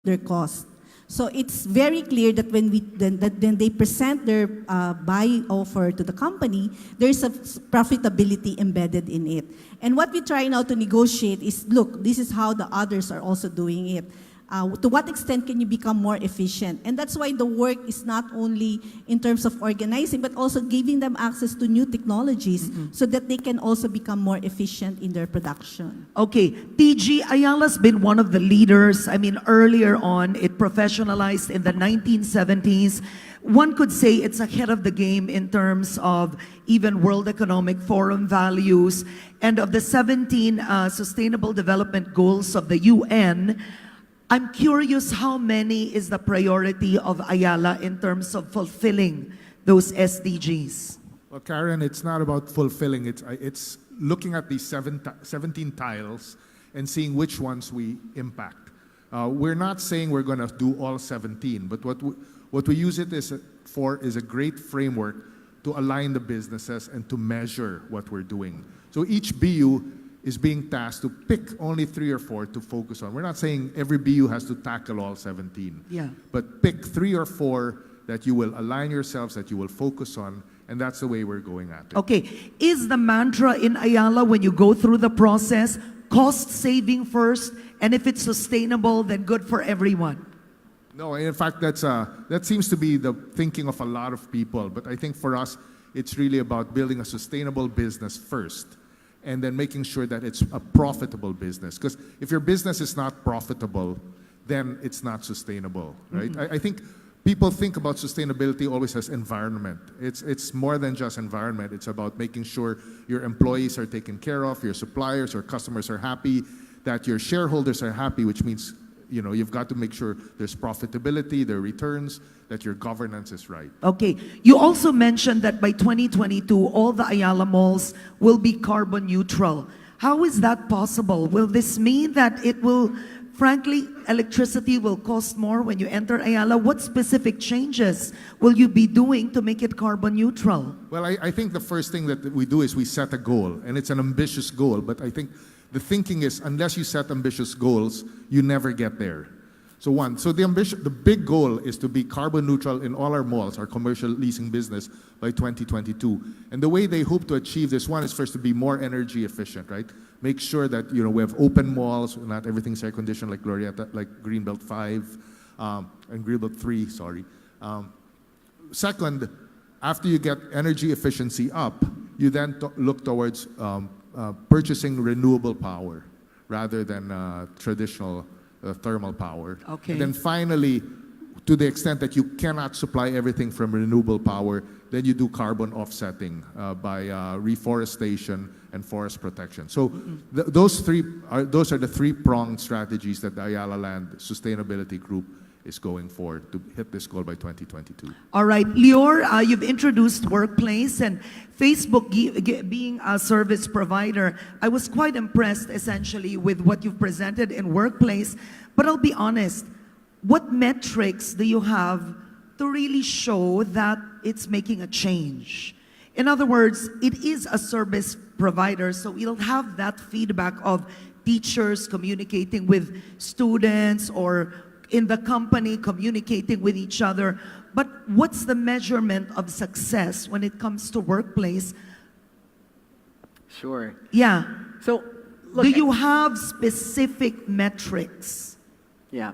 Their cost. So it's very clear that when they present their buy offer to the company, there's a profitability embedded in it. And what we try now to negotiate is, look, this is how the others are also doing it. To what extent can you become more efficient? And that's why the work is not only in terms of organizing, but also giving them access to new technologies so that they can also become more efficient in their production. Okay, TG, Ayala's been one of the leaders. I mean, earlier on, it professionalized in the 1970s. One could say it's ahead of the game in terms of even World Economic Forum values and of the 17 Sustainable Development Goals of the UN. I'm curious, how many is the priority of Ayala in terms of fulfilling those SDGs? Well, Karen, it's not about fulfilling. It's looking at these 17 tiles and seeing which ones we impact. We're not saying we're going to do all 17, but what we use it for is a great framework to align the businesses and to measure what we're doing. So each BU is being tasked to pick only 3 or 4 to focus on. We're not saying every BU has to tackle all 17. Yeah. But pick 3 or 4 that you will align yourselves, that you will focus on, and that's the way we're going at it. Okay, is the mantra in Ayala when you go through the process, cost saving first, and if it's sustainable, then good for everyone? No, in fact, that seems to be the thinking of a lot of people. But I think for us, it's really about building a sustainable business first, and then making sure that it's a profitable business. Because if your business is not profitable, then it's not sustainable, right? I think people think about sustainability always as environment. It's more than just environment. It's about making sure your employees are taken care of, your suppliers or customers are happy, that your shareholders are happy, which means you've got to make sure there's profitability, there are returns, that your governance is right. Okay. You also mentioned that by 2022, all the Ayala malls will be carbon neutral. How is that possible? Will this mean that it will, frankly, electricity will cost more when you enter Ayala? What specific changes will you be doing to make it carbon neutral? Well, I think the first thing that we do is we set a goal, and it's an ambitious goal, but I think the thinking is unless you set ambitious goals, you never get there. So the big goal is to be carbon neutral in all our malls, our commercial leasing business, by 2022. And the way they hope to achieve this, one is first to be more energy efficient, right? Make sure that we have open malls, not everything's air conditioned like Glorieta, like Greenbelt 5 and Greenbelt 3. Sorry. Second, after you get energy efficiency up, you then look towards purchasing renewable power rather than traditional thermal power. Okay. And then finally, to the extent that you cannot supply everything from renewable power, then you do carbon offsetting by reforestation and forest protection. So those are the three-pronged strategies that the Ayala Land Sustainability Group is going for to hit this goal by 2022. All right, Lior, you've introduced Workplace and Facebook being a service provider. I was quite impressed essentially with what you've presented in Workplace, but I'll be honest, what metrics do you have to really show that it's making a change? In other words, it is a service provider, so it'll have that feedback of teachers communicating with students or in the company communicating with each other. But what's the measurement of success when it comes to Workplace? Sure. Yeah. So, look, do you have specific metrics? Yeah.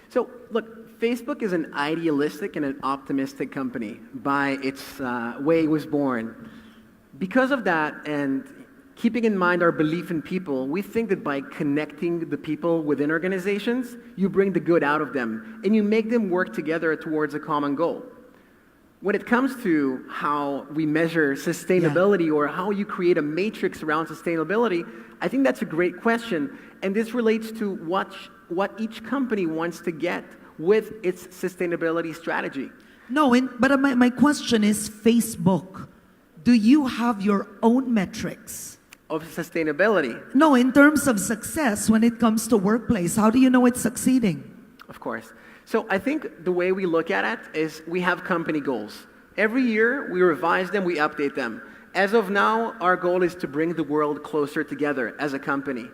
So, look, Facebook is an idealistic and an optimistic company by its way it was born. Because of that, and keeping in mind our belief in people, we think that by connecting the people within organizations, you bring the good out of them, and you make them work together towards a common goal. When it comes to how we measure sustainability or how you create a matrix around sustainability, I think that's a great question, and this relates to what each company wants to get with its sustainability strategy. No, but my question is Facebook. Do you have your own metrics? Of sustainability? No, in terms of success when it comes to Workplace, how do you know it's succeeding? Of course. So I think the way we look at it is we have company goals. Every year we revise them, we update them. As of now, our goal is to bring the world closer together as a company.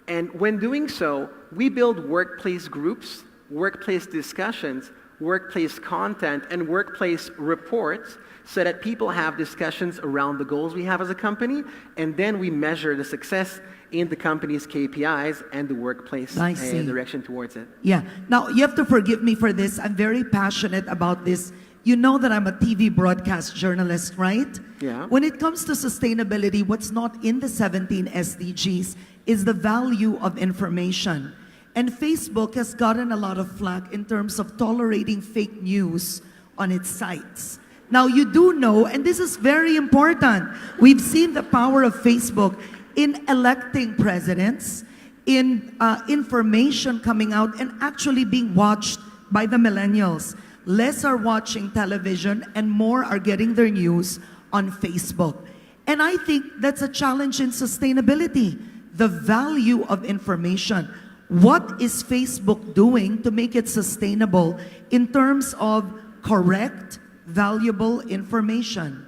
And when doing so, we build workplace groups, workplace discussions, workplace content, and workplace reports so that people have discussions around the goals we have as a company, and then we measure the success in the company's KPIs and the workplace I see. direction towards it. Yeah. Now, you have to forgive me for this. I'm very passionate about this. You know that I'm a TV broadcast journalist, right? Yeah. When it comes to sustainability, what's not in the 17 SDGs is the value of information. And Facebook has gotten a lot of flack in terms of tolerating fake news on its sites. Now, you do know, and this is very important, we've seen the power of Facebook in electing presidents, in information coming out and actually being watched by the millennials. Less are watching television and more are getting their news on Facebook. And I think that's a challenge in sustainability, the value of information. What is Facebook doing to make it sustainable in terms of correct, valuable information?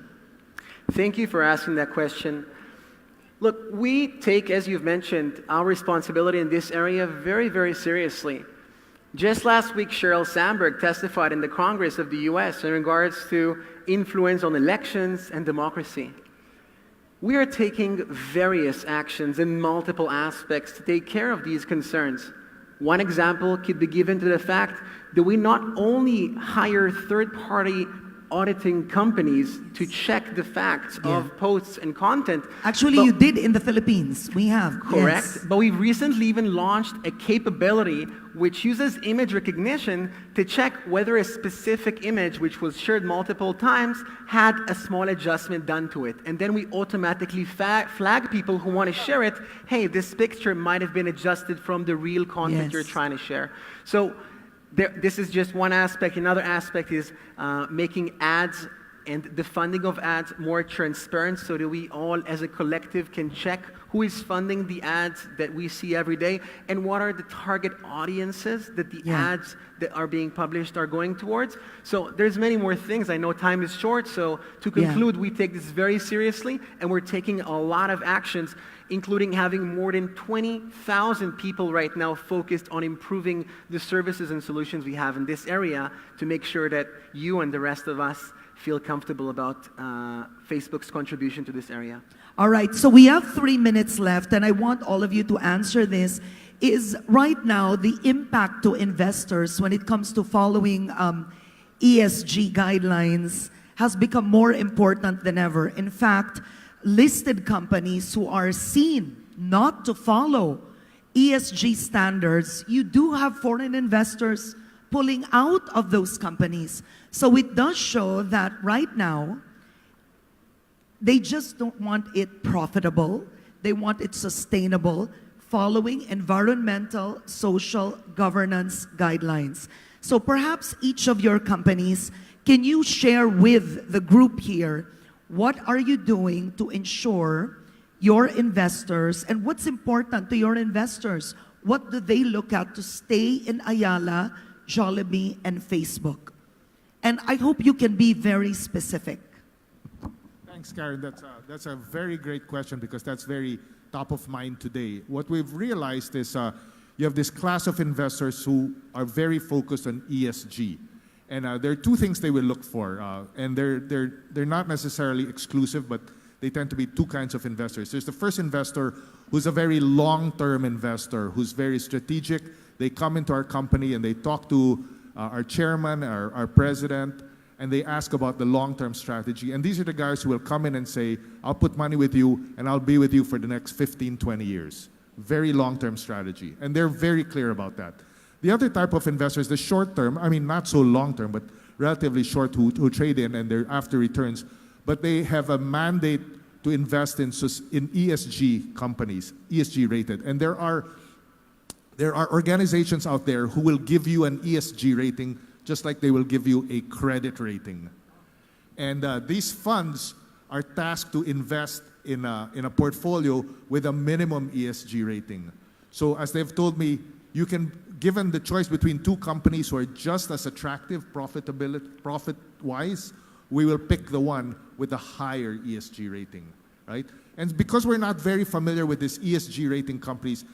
Thank you for asking that question. Look, we take, as you've mentioned, our responsibility in this area very, very seriously. Just last week, Sheryl Sandberg testified in the Congress of the US in regards to influence on elections and democracy. We are taking various actions in multiple aspects to take care of these concerns. One example could be given to the fact that we not only hire third-party auditing companies to check the facts of posts and content. Actually, you did in the Philippines. We have. Correct. Yes. But we've recently even launched a capability which uses image recognition to check whether a specific image, which was shared multiple times, had a small adjustment done to it. And then we automatically flag people who want to share it. Hey, this picture might have been adjusted from the real content you're trying to share. So this is just one aspect. Another aspect is making ads and the funding of ads more transparent so that we all as a collective can check who is funding the ads that we see every day and what are the target audiences that the ads that are being published are going towards. So there's many more things. I know time is short, so to conclude, we take this very seriously and we're taking a lot of actions, including having more than 20,000 people right now focused on improving the services and solutions we have in this area to make sure that you and the rest of us feel comfortable about Facebook's contribution to this area. All right, so we have 3 minutes left, and I want all of you to answer this. Is right now the impact to investors when it comes to following ESG guidelines has become more important than ever. In fact, listed companies who are seen not to follow ESG standards, you do have foreign investors pulling out of those companies. So it does show that right now, they just don't want it profitable. They want it sustainable, following environmental, social, governance guidelines. So perhaps each of your companies, can you share with the group here, what are you doing to ensure your investors, and what's important to your investors? What do they look at to stay in Ayala, Jollibee, and Facebook? And I hope you can be very specific. Thanks, Karen. That's a very great question because that's very top of mind today. What we've realized is you have this class of investors who are very focused on ESG. And there are two things they will look for. And they're not necessarily exclusive, but they tend to be two kinds of investors. There's the first investor who's a very long-term investor, who's very strategic. They come into our company and they talk to our chairman, our president, and they ask about the long-term strategy. And these are the guys who will come in and say, I'll put money with you and I'll be with you for the next 15, 20 years. Very long-term strategy. And they're very clear about that. The other type of investors, the short-term, I mean, not so long-term, but relatively short who trade in and they're after returns, but they have a mandate to invest in ESG companies, ESG rated. And there are organizations out there who will give you an ESG rating just like they will give you a credit rating. And these funds are tasked to invest in a portfolio with a minimum ESG rating. So as they've told me, you can, given the choice between two companies who are just as attractive profit-wise, we will pick the one with the higher ESG rating, right? And because we're not very familiar with these ESG rating companies,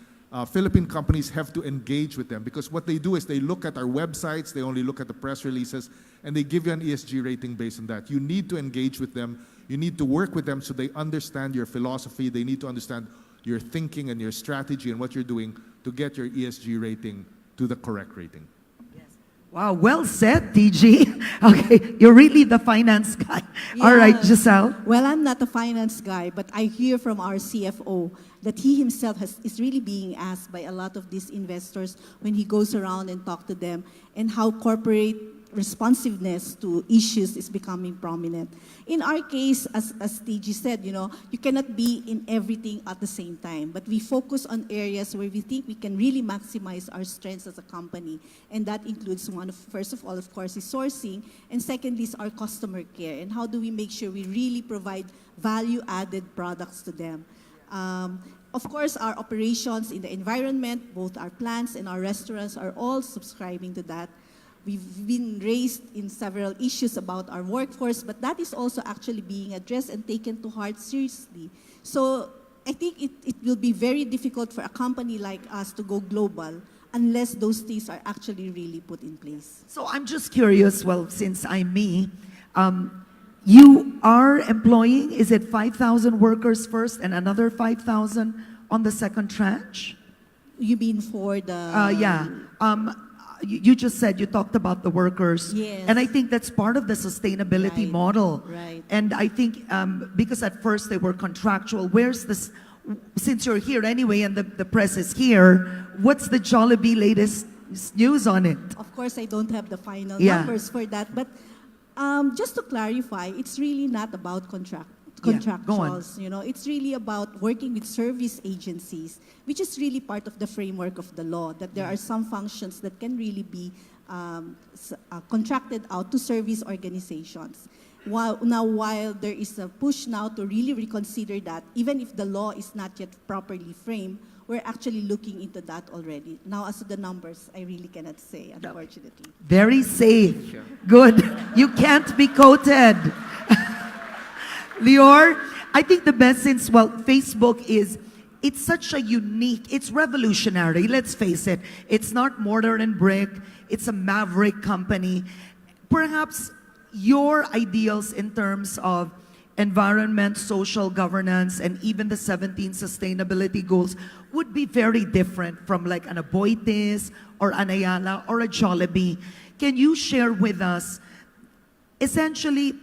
Philippine companies have to engage with them, because what they do is they look at our websites, they only look at the press releases, and they give you an ESG rating based on that. You need to engage with them. You need to work with them so they understand your philosophy. They need to understand your thinking and your strategy and what you're doing to get your ESG rating to the correct rating. Wow, well said, TG. Okay, you're really the finance guy. All right, Yeah. Giselle. Well, I'm not a finance guy, but I hear from our CFO that he himself is really being asked by a lot of these investors when he goes around and talk to them, and how corporate responsiveness to issues is becoming prominent. In our case, as TG said, you cannot be in everything at the same time, but we focus on areas where we think we can really maximize our strengths as a company, and that includes first of all, of course, is sourcing, and secondly is our customer care, and how do we make sure we really provide value-added products to them. Of course, our operations in the environment, both our plants and our restaurants, are all subscribing to that. We've been raised in several issues about our workforce, but that is also actually being addressed and taken to heart seriously. So I think it will be very difficult for a company like us to go global unless those things are actually really put in place. So I'm just curious, well, since I'm me, you are employing, is it 5,000 workers first and another 5,000 on the second tranche? You mean for the... Yeah. You just said, you talked about the workers. Yes. And I think that's part of the sustainability Right, model. right. And I think, because at first they were contractual, where's this, since you're here anyway and the press is here, what's the Jollibee latest news on it? Of course, I don't have the final Yeah. numbers for that, but just to clarify, it's really not about Yeah, contractuals. go on. It's really about working with service agencies, which is really part of the framework of the law, that there are some functions that can really be contracted out to service organizations. While there is a push now to really reconsider that, even if the law is not yet properly framed, we're actually looking into that already. Now, as to the numbers, I really cannot say, unfortunately. Very safe. Good. You can't be quoted. Lior, I think the best since, well, Facebook it's such a unique, it's revolutionary, let's face it. It's not mortar and brick, it's a maverick company. Perhaps your ideals in terms of environment, social governance, and even the 17 sustainability goals would be very different from like an Aboitiz or an Ayala or a Jollibee. Can you share with us, essentially,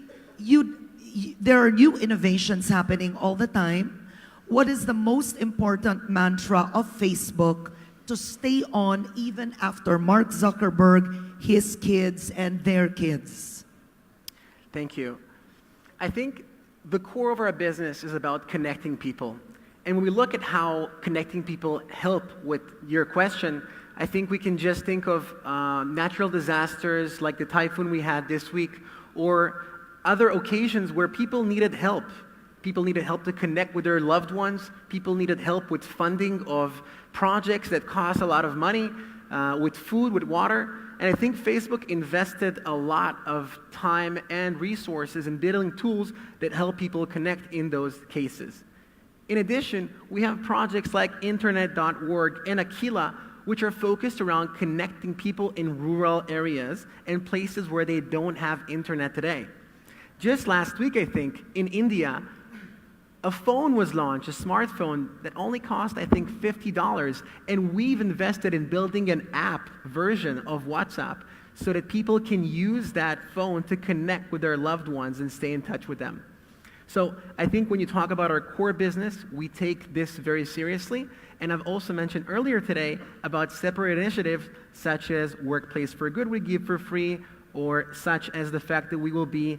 there are new innovations happening all the time. What is the most important mantra of Facebook to stay on even after Mark Zuckerberg, his kids, and their kids? Thank you. I think the core of our business is about connecting people. And when we look at how connecting people help with your question, I think we can just think of natural disasters like the typhoon we had this week, or other occasions where people needed help. People needed help to connect with their loved ones. People needed help with funding of projects that cost a lot of money, with food, with water. And I think Facebook invested a lot of time and resources in building tools that help people connect in those cases. In addition, we have projects like Internet.org and Aquila, which are focused around connecting people in rural areas and places where they don't have internet today. Just last week, I think, in India, a phone was launched, a smartphone that only cost, I think, $50, and we've invested in building an app version of WhatsApp so that people can use that phone to connect with their loved ones and stay in touch with them. So I think when you talk about our core business, we take this very seriously, and I've also mentioned earlier today about separate initiatives such as Workplace for Good we give for free, or such as the fact that we will be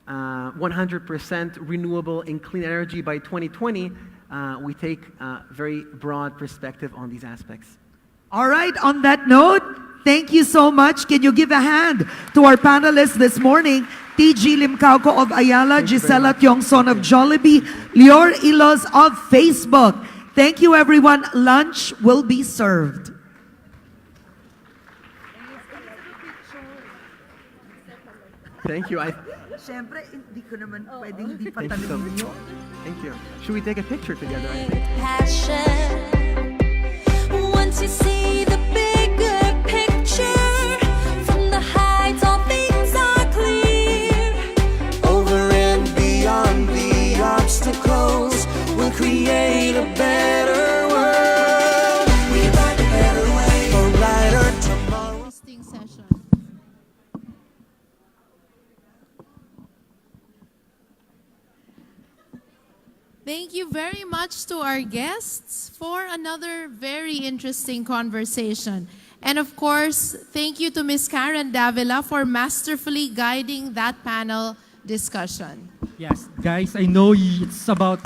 100% renewable and clean energy by 2020, we take a very broad perspective on these aspects. All right, on that note, thank you so much. Can you give a hand to our panelists this morning? TG Limcauco of Ayala, Gisela Tiongson of Jollibee, Lior Ilos of Facebook. Thank you, everyone. Lunch will be served. Thank you. Siyempre, hindi ko naman pwedeng hindi Thank you so patanungin much. nyo. Thank you. Should we take a picture together? I think. Passion. you see the bigger picture. From the heights, all things are clear. Over and beyond the obstacles, we'll create a better world. We find a better way, a brighter tomorrow. Hosting session. Thank you very much to our guests for another very interesting conversation. And of course, thank you to Ms. Karen Davila for masterfully guiding that panel discussion. Yes, guys, I know it's about,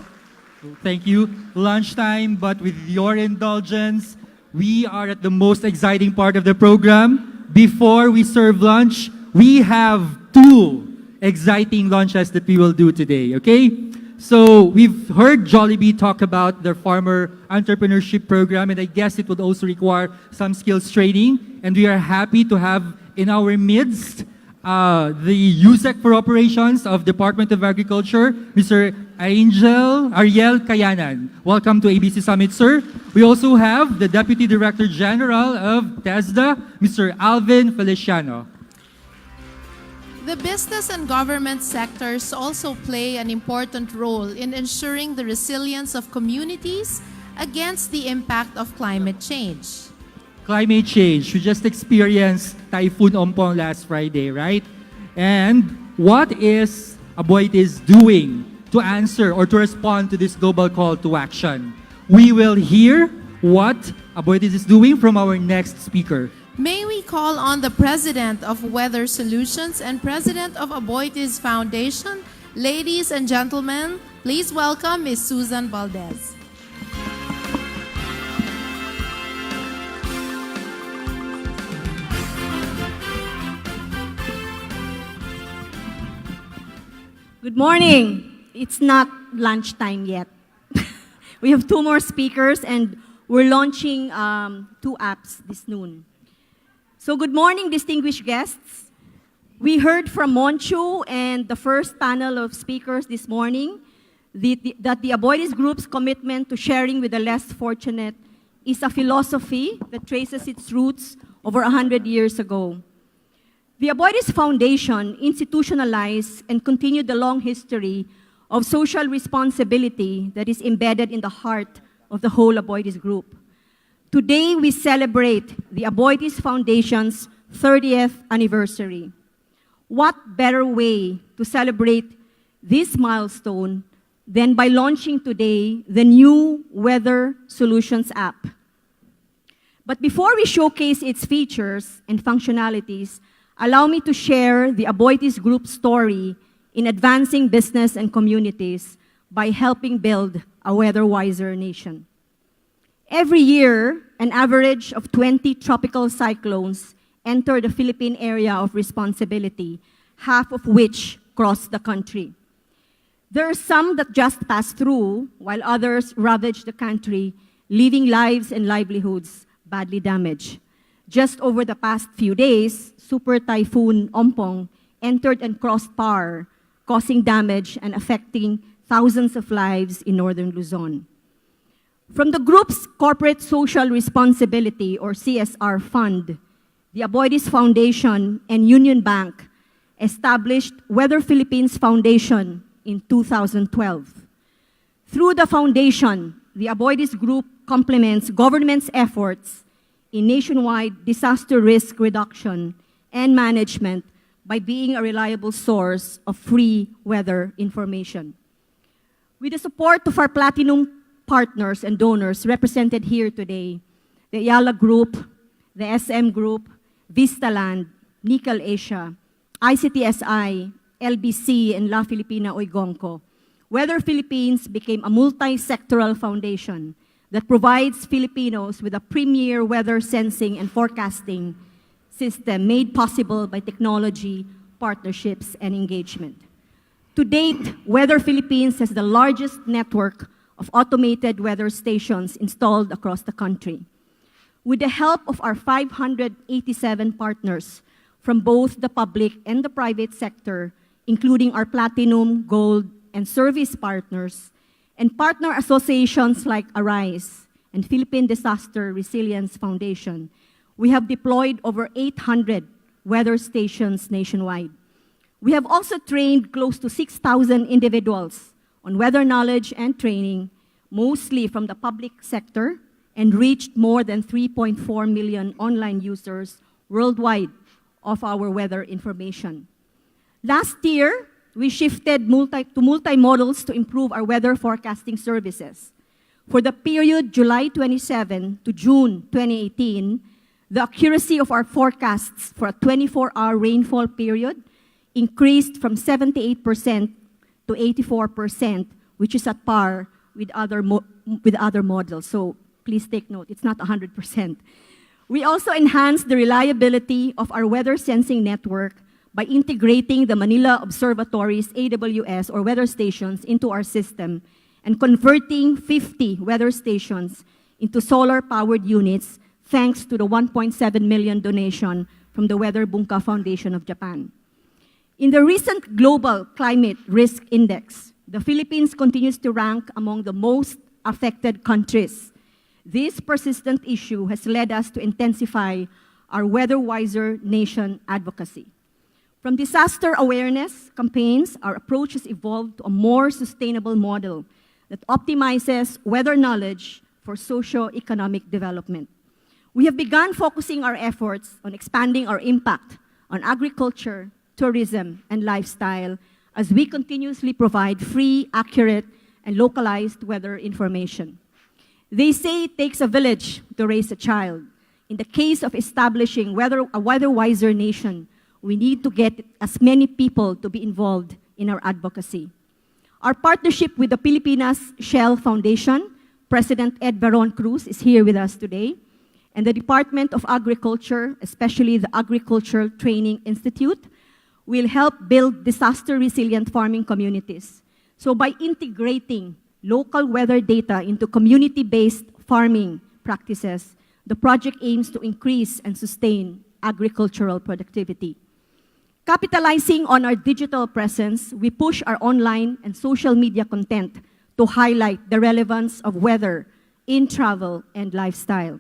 thank you, lunchtime, but with your indulgence, we are at the most exciting part of the program. Before we serve lunch, we have 2 exciting lunches that we will do today, okay? So we've heard Jollibee talk about their farmer entrepreneurship program, and I guess it would also require some skills training. And we are happy to have in our midst the USEC for Operations of Department of Agriculture, Mr. Ariel Kayanan. Welcome to ABC Summit, sir. We also have the Deputy Director General of TESDA, Mr. Alvin Feliciano. The business and government sectors also play an important role in ensuring the resilience of communities against the impact of climate change. Climate change. We just experienced Typhoon Ompong last Friday, right? And what is Aboitiz doing to answer or to respond to this global call to action? We will hear what Aboitiz is doing from our next speaker. May we call on the President of Weather Solutions and President of Aboitiz Foundation. Ladies and gentlemen, please welcome Ms. Susan Valdez. Good morning. It's not lunchtime yet. We have 2 more speakers and we're launching 2 apps this noon. So good morning, distinguished guests. We heard from Monchu and the first panel of speakers this morning that the Aboitiz Group's commitment to sharing with the less fortunate is a philosophy that traces its roots over 100 years ago. The Aboitiz Foundation institutionalized and continued the long history of social responsibility that is embedded in the heart of the whole Aboitiz Group. Today, we celebrate the Aboitiz Foundation's 30th anniversary. What better way to celebrate this milestone than by launching today the new Weather Solutions app? But before we showcase its features and functionalities, allow me to share the Aboitiz Group story in advancing business and communities by helping build a weather-wiser nation. Every year, an average of 20 tropical cyclones enter the Philippine area of responsibility, half of which cross the country. There are some that just pass through, while others ravage the country, leaving lives and livelihoods badly damaged. Just over the past few days, Super Typhoon Ompong entered and crossed Par, causing damage and affecting thousands of lives in northern Luzon. From the group's Corporate Social Responsibility, or CSR Fund, the Aboitiz Foundation and Union Bank established Weather Philippines Foundation in 2012. Through the foundation, the Aboitiz Group complements government's efforts in nationwide disaster risk reduction and management by being a reliable source of free weather information. With the support of our platinum partners and donors represented here today, the Ayala Group, the SM Group, Vistaland, Nickel Asia, ICTSI, LBC, and La Filipina Oigonco, Weather Philippines became a multi-sectoral foundation that provides Filipinos with a premier weather sensing and forecasting system made possible by technology, partnerships, and engagement. To date, Weather Philippines has the largest network of automated weather stations installed across the country. With the help of our 587 partners from both the public and the private sector, including our platinum, gold, and service partners, and partner associations like Arise and Philippine Disaster Resilience Foundation, we have deployed over 800 weather stations nationwide. We have also trained close to 6,000 individuals on weather knowledge and training, mostly from the public sector, and reached more than 3.4 million online users worldwide of our weather information. Last year, we shifted to multi-models to improve our weather forecasting services. For the period July 27 to June 2018, the accuracy of our forecasts for a 24-hour rainfall period increased from 78% to 84%, which is at par with other models. So please take note, it's not 100%. We also enhanced the reliability of our weather sensing network by integrating the Manila Observatory's AWS or weather stations into our system and converting 50 weather stations into solar-powered units thanks to the 1.7 million donation from the Weather Bunka Foundation of Japan. In the recent Global Climate Risk Index, the Philippines continues to rank among the most affected countries. This persistent issue has led us to intensify our Weather Wiser Nation advocacy. From disaster awareness campaigns, our approach has evolved to a more sustainable model that optimizes weather knowledge for socio-economic development. We have begun focusing our efforts on expanding our impact on agriculture, tourism, and lifestyle as we continuously provide free, accurate, and localized weather information. They say it takes a village to raise a child. In the case of establishing a weather-wiser nation, we need to get as many people to be involved in our advocacy. Our partnership with the Pilipinas Shell Foundation, President Ed Veron Cruz is here with us today, and the Department of Agriculture, especially the Agricultural Training Institute, will help build disaster-resilient farming communities. So by integrating local weather data into community-based farming practices, the project aims to increase and sustain agricultural productivity. Capitalizing on our digital presence, we push our online and social media content to highlight the relevance of weather in travel and lifestyle.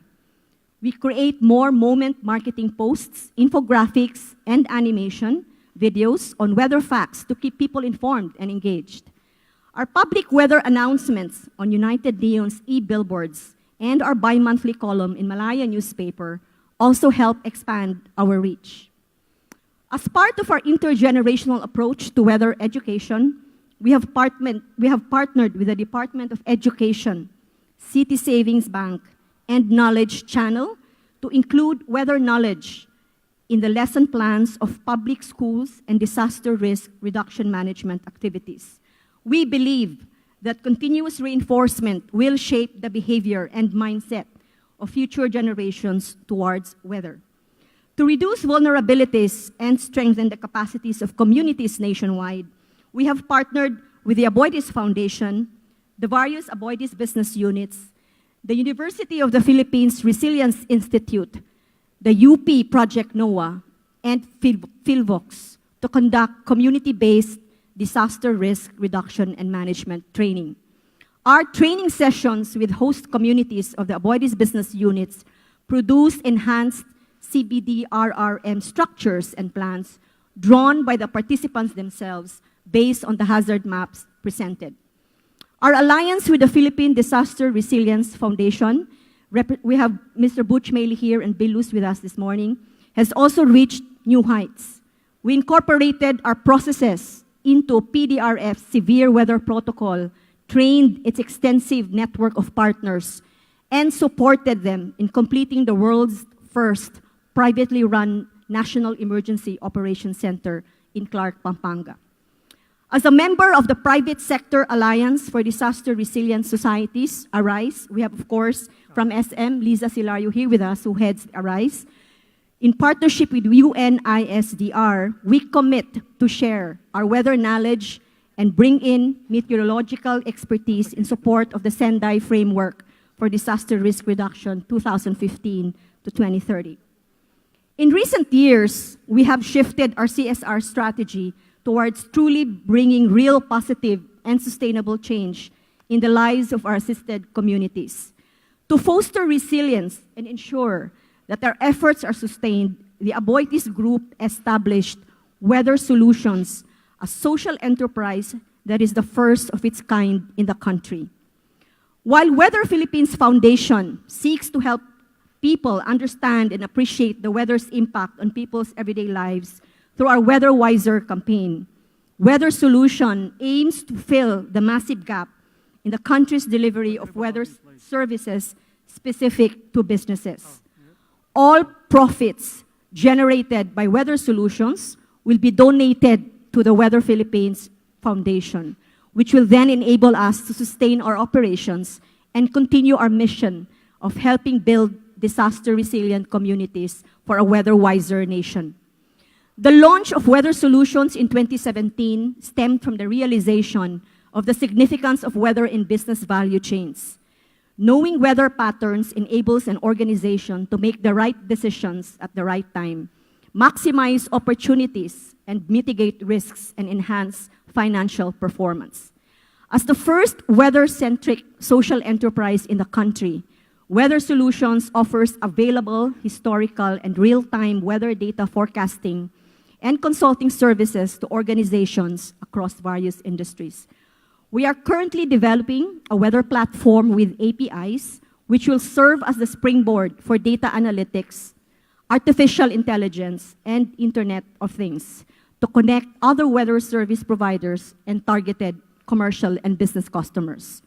We create more moment marketing posts, infographics, and animation videos on weather facts to keep people informed and engaged. Our public weather announcements on United Neon's e-billboards and our bi-monthly column in Malaya newspaper also help expand our reach. As part of our intergenerational approach to weather education, we have partnered with the Department of Education, City Savings Bank, and Knowledge Channel to include weather knowledge in the lesson plans of public schools and disaster risk reduction management activities. We believe that continuous reinforcement will shape the behavior and mindset of future generations towards weather. To reduce vulnerabilities and strengthen the capacities of communities nationwide, we have partnered with the Aboitiz Foundation, the various Aboitiz business units, the University of the Philippines Resilience Institute, the UP Project NOAA, and Philvox to conduct community-based disaster risk reduction and management training. Our training sessions with host communities of the Aboitiz business units produce enhanced CBDRRM structures and plans drawn by the participants themselves based on the hazard maps presented. Our alliance with the Philippine Disaster Resilience Foundation, we have Mr. Butch Mailey here and Bill Luz with us this morning, has also reached new heights. We incorporated our processes into PDRF's severe weather protocol, trained its extensive network of partners, and supported them in completing the world's first privately run National Emergency Operations Center in Clark, Pampanga. As a member of the Private Sector Alliance for Disaster Resilient Societies, ARISE, we have, of course, from SM, Liza Silario here with us, who heads ARISE. In partnership with UNISDR, we commit to share our weather knowledge and bring in meteorological expertise in support of the Sendai Framework for Disaster Risk Reduction 2015 to 2030. In recent years, we have shifted our CSR strategy towards truly bringing real positive and sustainable change in the lives of our assisted communities. To foster resilience and ensure that our efforts are sustained, the Aboitiz Group established Weather Solutions, a social enterprise that is the first of its kind in the country. While Weather Philippines Foundation seeks to help people understand and appreciate the weather's impact on people's everyday lives through our Weather Wiser campaign, Weather Solution aims to fill the massive gap in the country's delivery of weather services specific to businesses. All profits generated by Weather Solutions will be donated to the Weather Philippines Foundation, which will then enable us to sustain our operations and continue our mission of helping build disaster-resilient communities for a weather-wiser nation. The launch of Weather Solutions in 2017 stemmed from the realization of the significance of weather in business value chains. Knowing weather patterns enables an organization to make the right decisions at the right time, maximize opportunities, and mitigate risks and enhance financial performance. As the first weather-centric social enterprise in the country, Weather Solutions offers available, historical, and real-time weather data forecasting and consulting services to organizations across various industries. We are currently developing a weather platform with APIs, which will serve as the springboard for data analytics, artificial intelligence, and Internet of Things to connect other weather service providers and targeted commercial and business customers.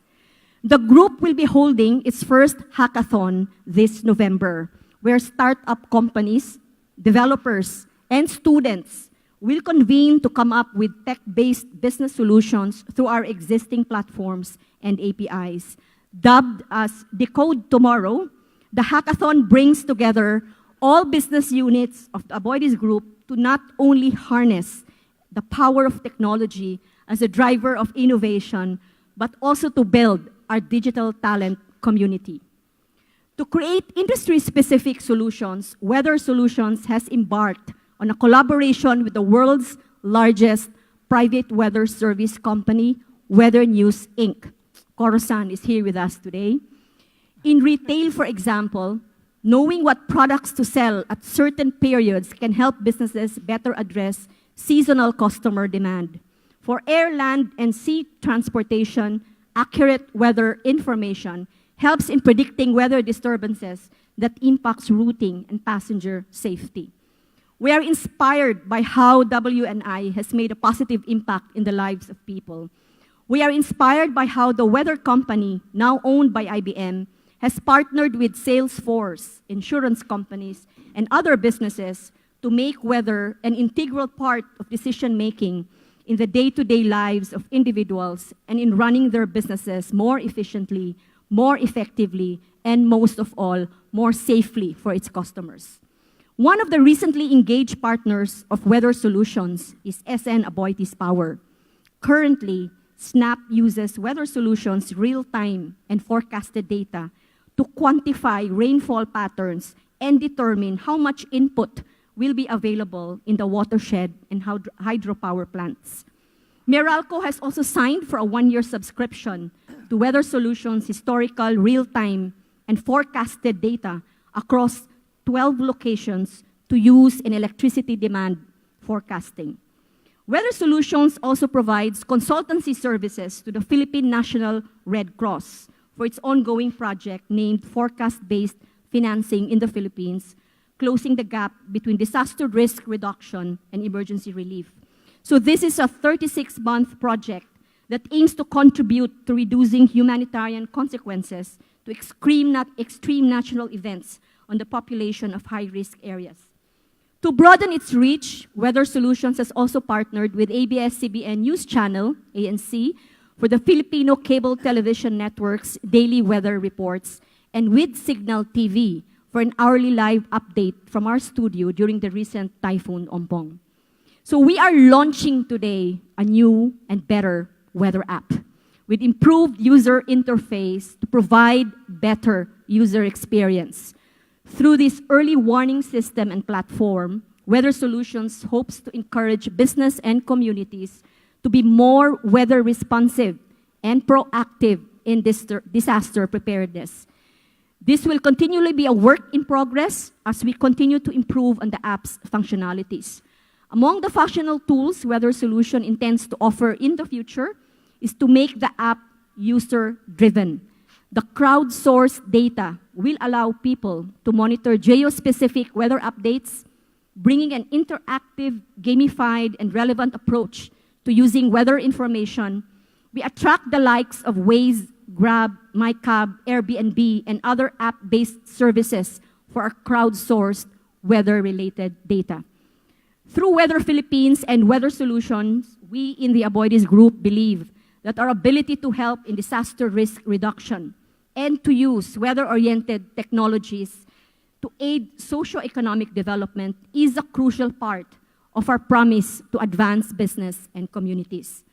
The group will be holding its first hackathon this November, where startup companies, developers, and students will convene to come up with tech-based business solutions through our existing platforms and APIs. Dubbed as Decode Tomorrow, the hackathon brings together all business units of the Aboitiz Group to not only harness the power of technology as a driver of innovation, but also to build our digital talent community. To create industry-specific solutions, Weather Solutions has embarked on a collaboration with the world's largest private weather service company, Weather News, Inc. Koro-san is here with us today. In retail, for example, knowing what products to sell at certain periods can help businesses better address seasonal customer demand. For air, land, and sea transportation, accurate weather information helps in predicting weather disturbances that impacts routing and passenger safety. We are inspired by how W&I has made a positive impact in the lives of people. We are inspired by how the weather company, now owned by IBM, has partnered with Salesforce, insurance companies, and other businesses to make weather an integral part of decision-making in the day-to-day lives of individuals and in running their businesses more efficiently, more effectively, and most of all, more safely for its customers. One of the recently engaged partners of Weather Solutions is SN Aboitiz Power. Currently, SNAP uses Weather Solutions' real-time and forecasted data to quantify rainfall patterns and determine how much input will be available in the watershed and hydropower plants. Meralco has also signed for a one-year subscription to Weather Solutions' historical, real-time, and forecasted data across 12 locations to use in electricity demand forecasting. Weather Solutions also provides consultancy services to the Philippine National Red Cross for its ongoing project named Forecast-Based Financing in the Philippines, closing the gap between disaster risk reduction and emergency relief. So this is a 36-month project that aims to contribute to reducing humanitarian consequences to extreme natural events on the population of high-risk areas. To broaden its reach, Weather Solutions has also partnered with ABS-CBN News Channel, ANC, for the Filipino cable television network's daily weather reports, and with Signal TV for an hourly live update from our studio during the recent Typhoon Ompong. So we are launching today a new and better weather app with improved user interface to provide better user experience. Through this early warning system and platform, Weather Solutions hopes to encourage business and communities to be more weather responsive and proactive in disaster preparedness. This will continually be a work in progress as we continue to improve on the app's functionalities. Among the functional tools Weather Solution intends to offer in the future is to make the app user-driven. The crowdsourced data will allow people to monitor geo-specific weather updates, bringing an interactive, gamified, and relevant approach to using weather information. We attract the likes of Waze, Grab, MyCab, Airbnb, and other app-based services for our crowdsourced weather-related data. Through Weather Philippines and Weather Solutions, we in the Aboitiz Group believe that our ability to help in disaster risk reduction and to use weather-oriented technologies to aid socio-economic development is a crucial part of our promise to advance business and communities.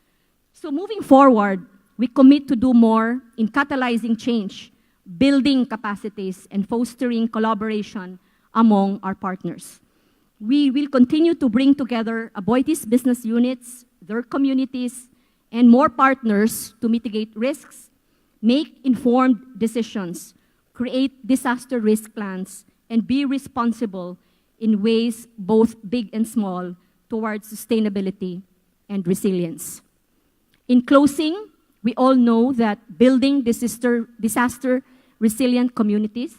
So moving forward, we commit to do more in catalyzing change, building capacities, and fostering collaboration among our partners. We will continue to bring together Aboitiz business units, their communities, and more partners to mitigate risks, make informed decisions, create disaster risk plans, and be responsible in ways both big and small towards sustainability and resilience. In closing, we all know that building disaster resilient communities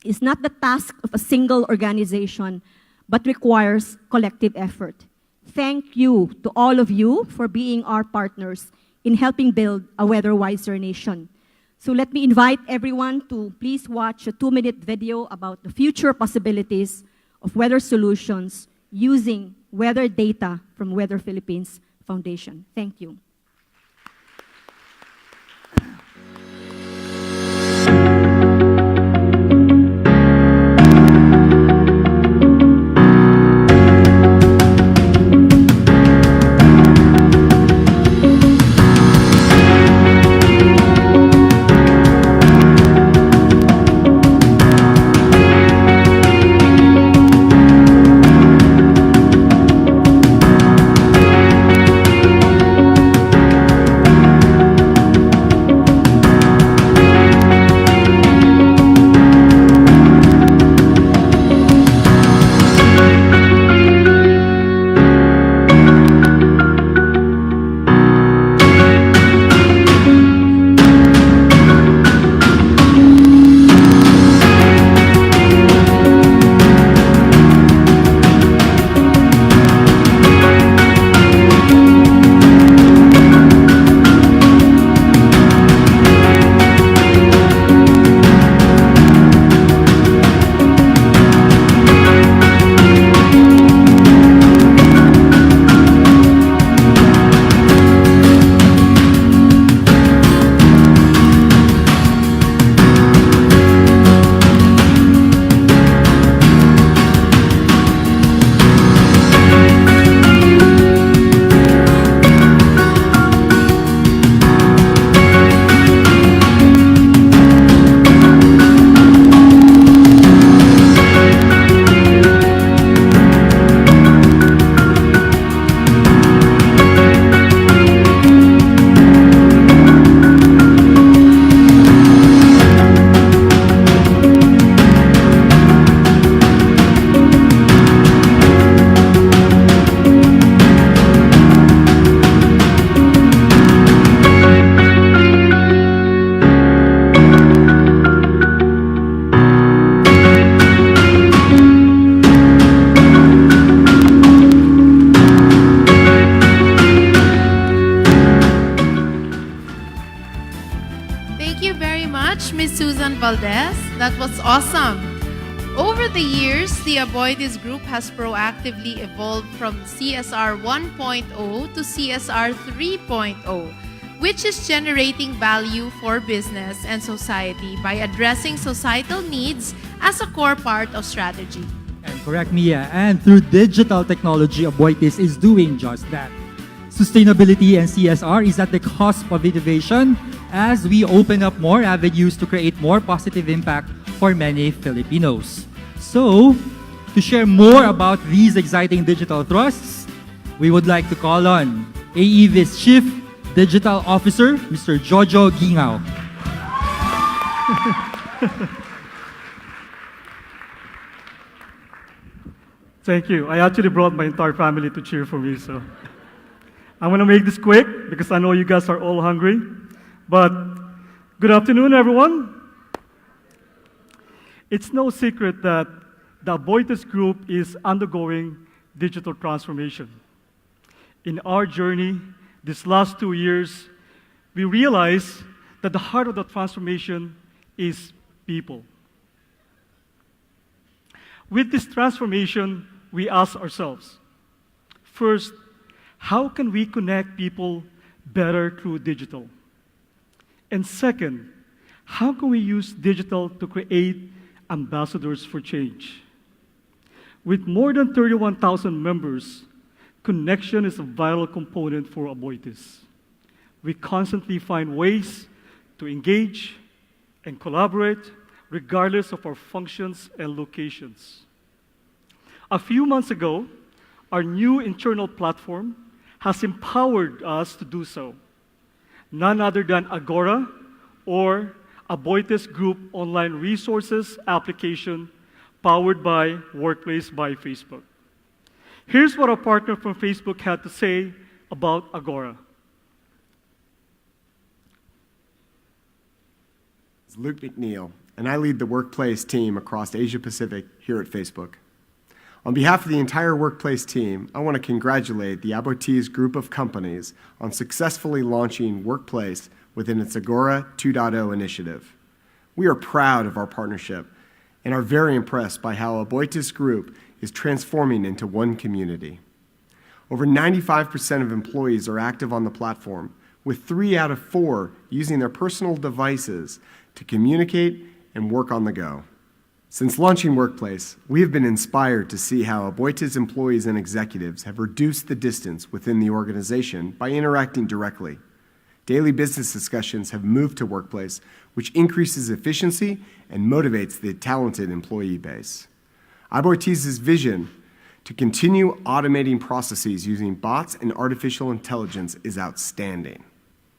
is not the task of a single organization, but requires collective effort. Thank you to all of you for being our partners in helping build a weather-wiser nation. So let me invite everyone to please watch a 2-minute video about the future possibilities of weather solutions using weather data from Weather Philippines Foundation. Thank you. Valdez. That was awesome. Over the years, the Aboitiz Group has proactively evolved from CSR 1.0 to CSR 3.0, which is generating value for business and society by addressing societal needs as a core part of strategy. And correct me, and through digital technology, Aboitiz is doing just that. Sustainability and CSR is at the cusp of innovation as we open up more avenues to create more positive impact for many Filipinos. So, to share more about these exciting digital thrusts, we would like to call on AEV's Chief Digital Officer, Mr. Jojo Gingaw. Thank you. I actually brought my entire family to cheer for me, so I'm going to make this quick because I know you guys are all hungry. But good afternoon, everyone. It's no secret that the Valdez Group is undergoing digital transformation. In our journey, these last 2 years, we realized that the heart of the transformation is people. With this transformation, we ask ourselves, first, how can we connect people better through digital? And second, how can we use digital to create ambassadors for change? With more than 31,000 members, connection is a vital component for Aboitiz. We constantly find ways to engage and collaborate regardless of our functions and locations. A few months ago, our new internal platform has empowered us to do so. None other than Agora, or Aboitiz Group online resources application powered by Workplace by Facebook. Here's what our partner from Facebook had to say about Agora. It's Luke McNeil, and I lead the Workplace team across Asia Pacific here at Facebook. On behalf of the entire Workplace team, I want to congratulate the Aboitiz group of companies on successfully launching Workplace within its Agora 2.0 initiative. We are proud of our partnership and are very impressed by how Aboitiz Group is transforming into one community. Over 95% of employees are active on the platform, with 3 out of 4 using their personal devices to communicate and work on the go. Since launching Workplace, we have been inspired to see how Aboitiz employees and executives have reduced the distance within the organization by interacting directly. Daily business discussions have moved to Workplace, which increases efficiency and motivates the talented employee base. Aboitiz's vision to continue automating processes using bots and artificial intelligence is outstanding.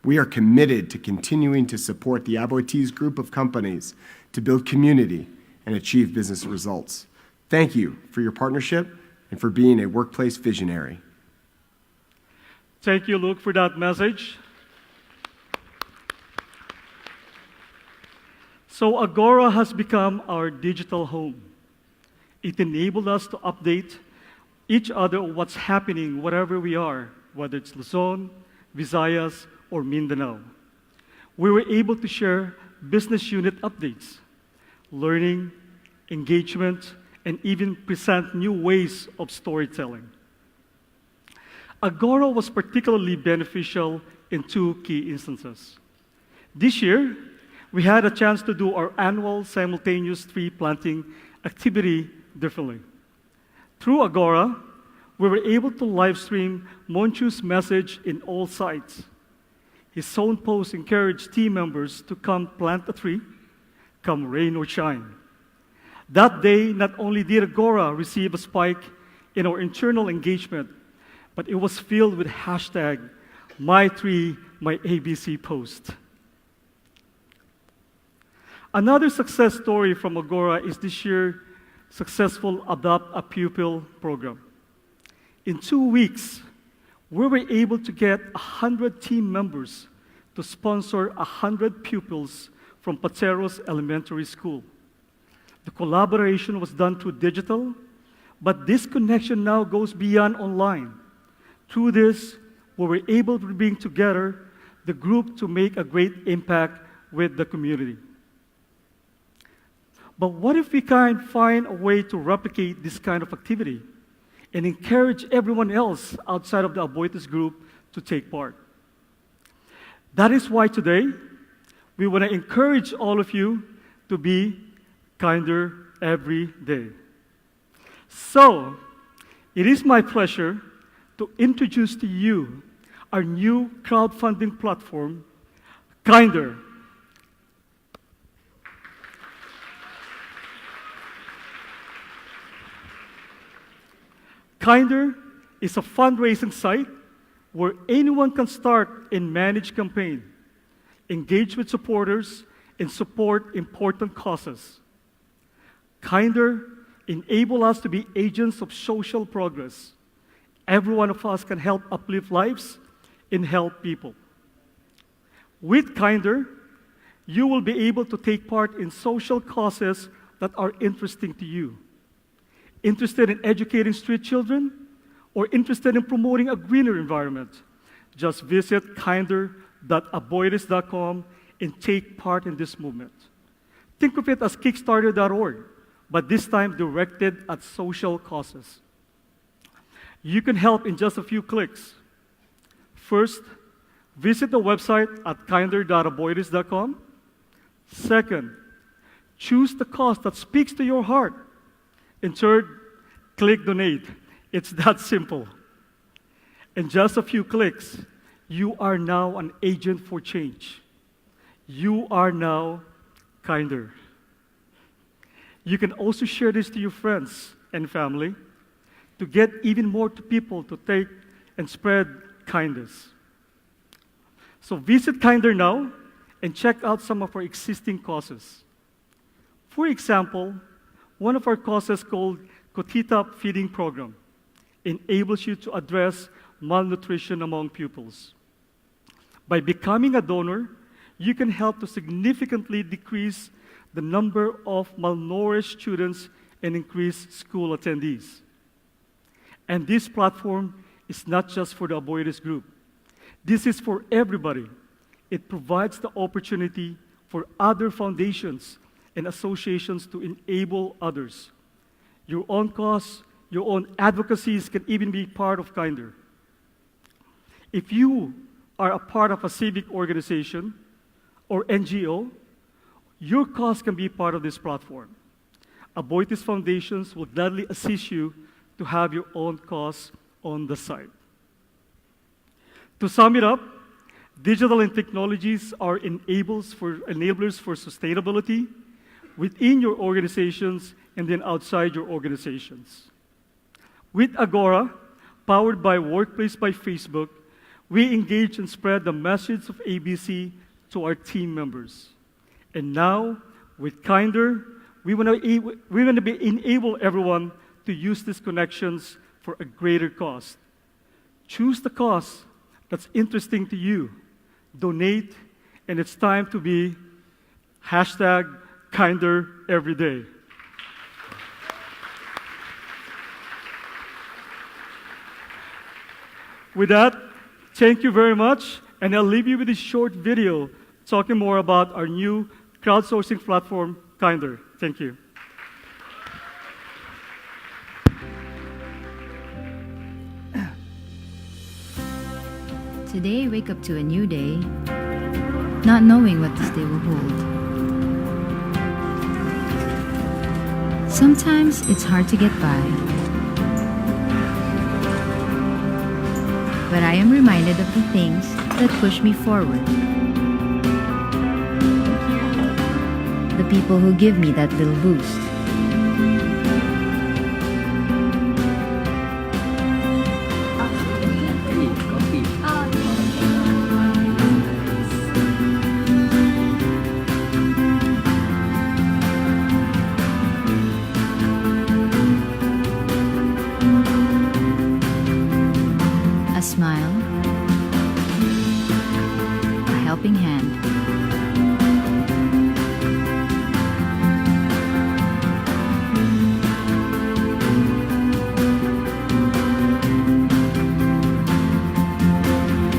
We are committed to continuing to support the Aboitiz group of companies to build community and achieve business results. Thank you for your partnership and for being a Workplace visionary. Thank you, Luke, for that message. So Agora has become our digital home. It enabled us to update each other on what's happening wherever we are, whether it's Luzon, Visayas, or Mindanao. We were able to share business unit updates, learning, engagement, and even present new ways of storytelling. Agora was particularly beneficial in 2 key instances. This year, we had a chance to do our annual simultaneous tree planting activity differently. Through Agora, we were able to live stream Monchu's message in all sites. His own post encouraged team members to come plant a tree, come rain or shine. That day, not only did Agora receive a spike in our internal engagement, but it was filled with hashtag #MyTreeMyABC post. Another success story from Agora is this year's successful Adopt a Pupil program. In 2 weeks, we were able to get 100 team members to sponsor 100 pupils from Pateros Elementary School. The collaboration was done through digital, but this connection now goes beyond online. Through this, we were able to bring together the group to make a great impact with the community. But what if we can find a way to replicate this kind of activity and encourage everyone else outside of the Aboitiz group to take part? That is why today, we want to encourage all of you to be kinder every day. So, it is my pleasure to introduce to you our new crowdfunding platform, Kinder. Kinder is a fundraising site where anyone can start and manage campaign, engage with supporters, and support important causes. Kinder enable us to be agents of social progress. Every one of us can help uplift lives and help people. With Kinder, you will be able to take part in social causes that are interesting to you. Interested in educating street children? Or interested in promoting a greener environment? Just visit kinder.aboitis.com and take part in this movement. Think of it as Kickstarter.org, but this time directed at social causes. You can help in just a few clicks. First, visit the website at kinder.aboitis.com. Second, choose the cause that speaks to your heart. And third, click donate. It's that simple. In just a few clicks, you are now an agent for change. You are now kinder. You can also share this to your friends and family to get even more people to take and spread kindness. So visit Kinder now and check out some of our existing causes. For example, one of our causes called Kotita Feeding Program enables you to address malnutrition among pupils. By becoming a donor, you can help to significantly decrease the number of malnourished students and increase school attendees. And this platform is not just for the Aboitis group. This is for everybody. It provides the opportunity for other foundations and associations to enable others. Your own cause, your own advocacies can even be part of Kinder. If you are a part of a civic organization or NGO, your cause can be part of this platform. Aboitis Foundations will gladly assist you to have your own cause on the site. To sum it up, digital and technologies are enablers for sustainability within your organizations and then outside your organizations. With Agora, powered by Workplace by Facebook, we engage and spread the message of ABC to our team members. And now, with Kinder, we want to enable everyone to use these connections for a greater cause. Choose the cause that's interesting to you. Donate, and it's time to be #Kinder every day. With that, thank you very much, and I'll leave you with this short video talking more about our new crowdsourcing platform, Kinder. Thank you. Today, I wake up to a new day, not knowing what this day will hold. Sometimes it's hard to get by, but I am reminded of the things that push me forward. The people who give me that little boost. A smile, a helping hand.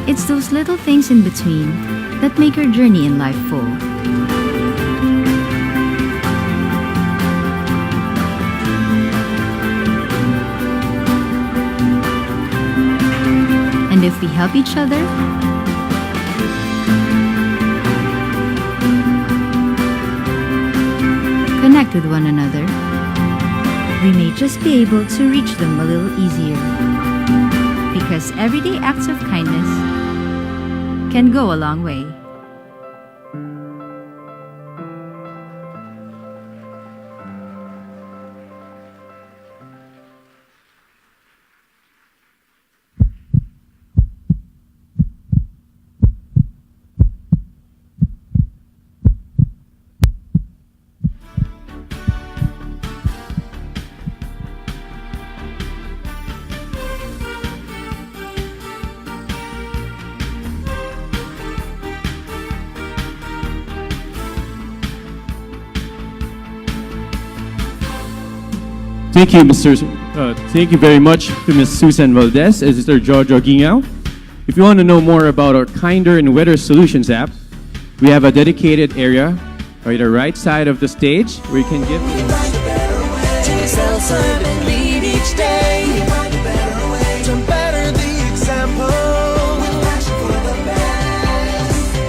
It's those little things in between that make your journey in life full. And if we help each other, connect with one another, we may just be able to reach them a little easier. Because everyday acts of kindness can go a long way. Thank you, thank you very much to Ms. Susan Valdez and Mr. Jojo Ginghao. If you want to know more about our Kinder and Weather Solutions app, we have a dedicated area right the right side of the stage where you can give. Self-serve and lead each day. To better the example.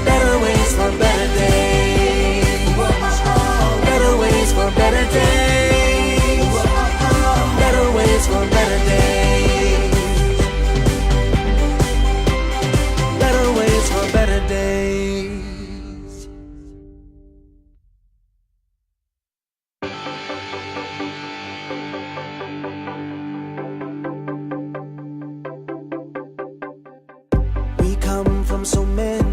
Better ways for better days. Better ways for better days. Better ways for better days. Better ways for better days. We come from so many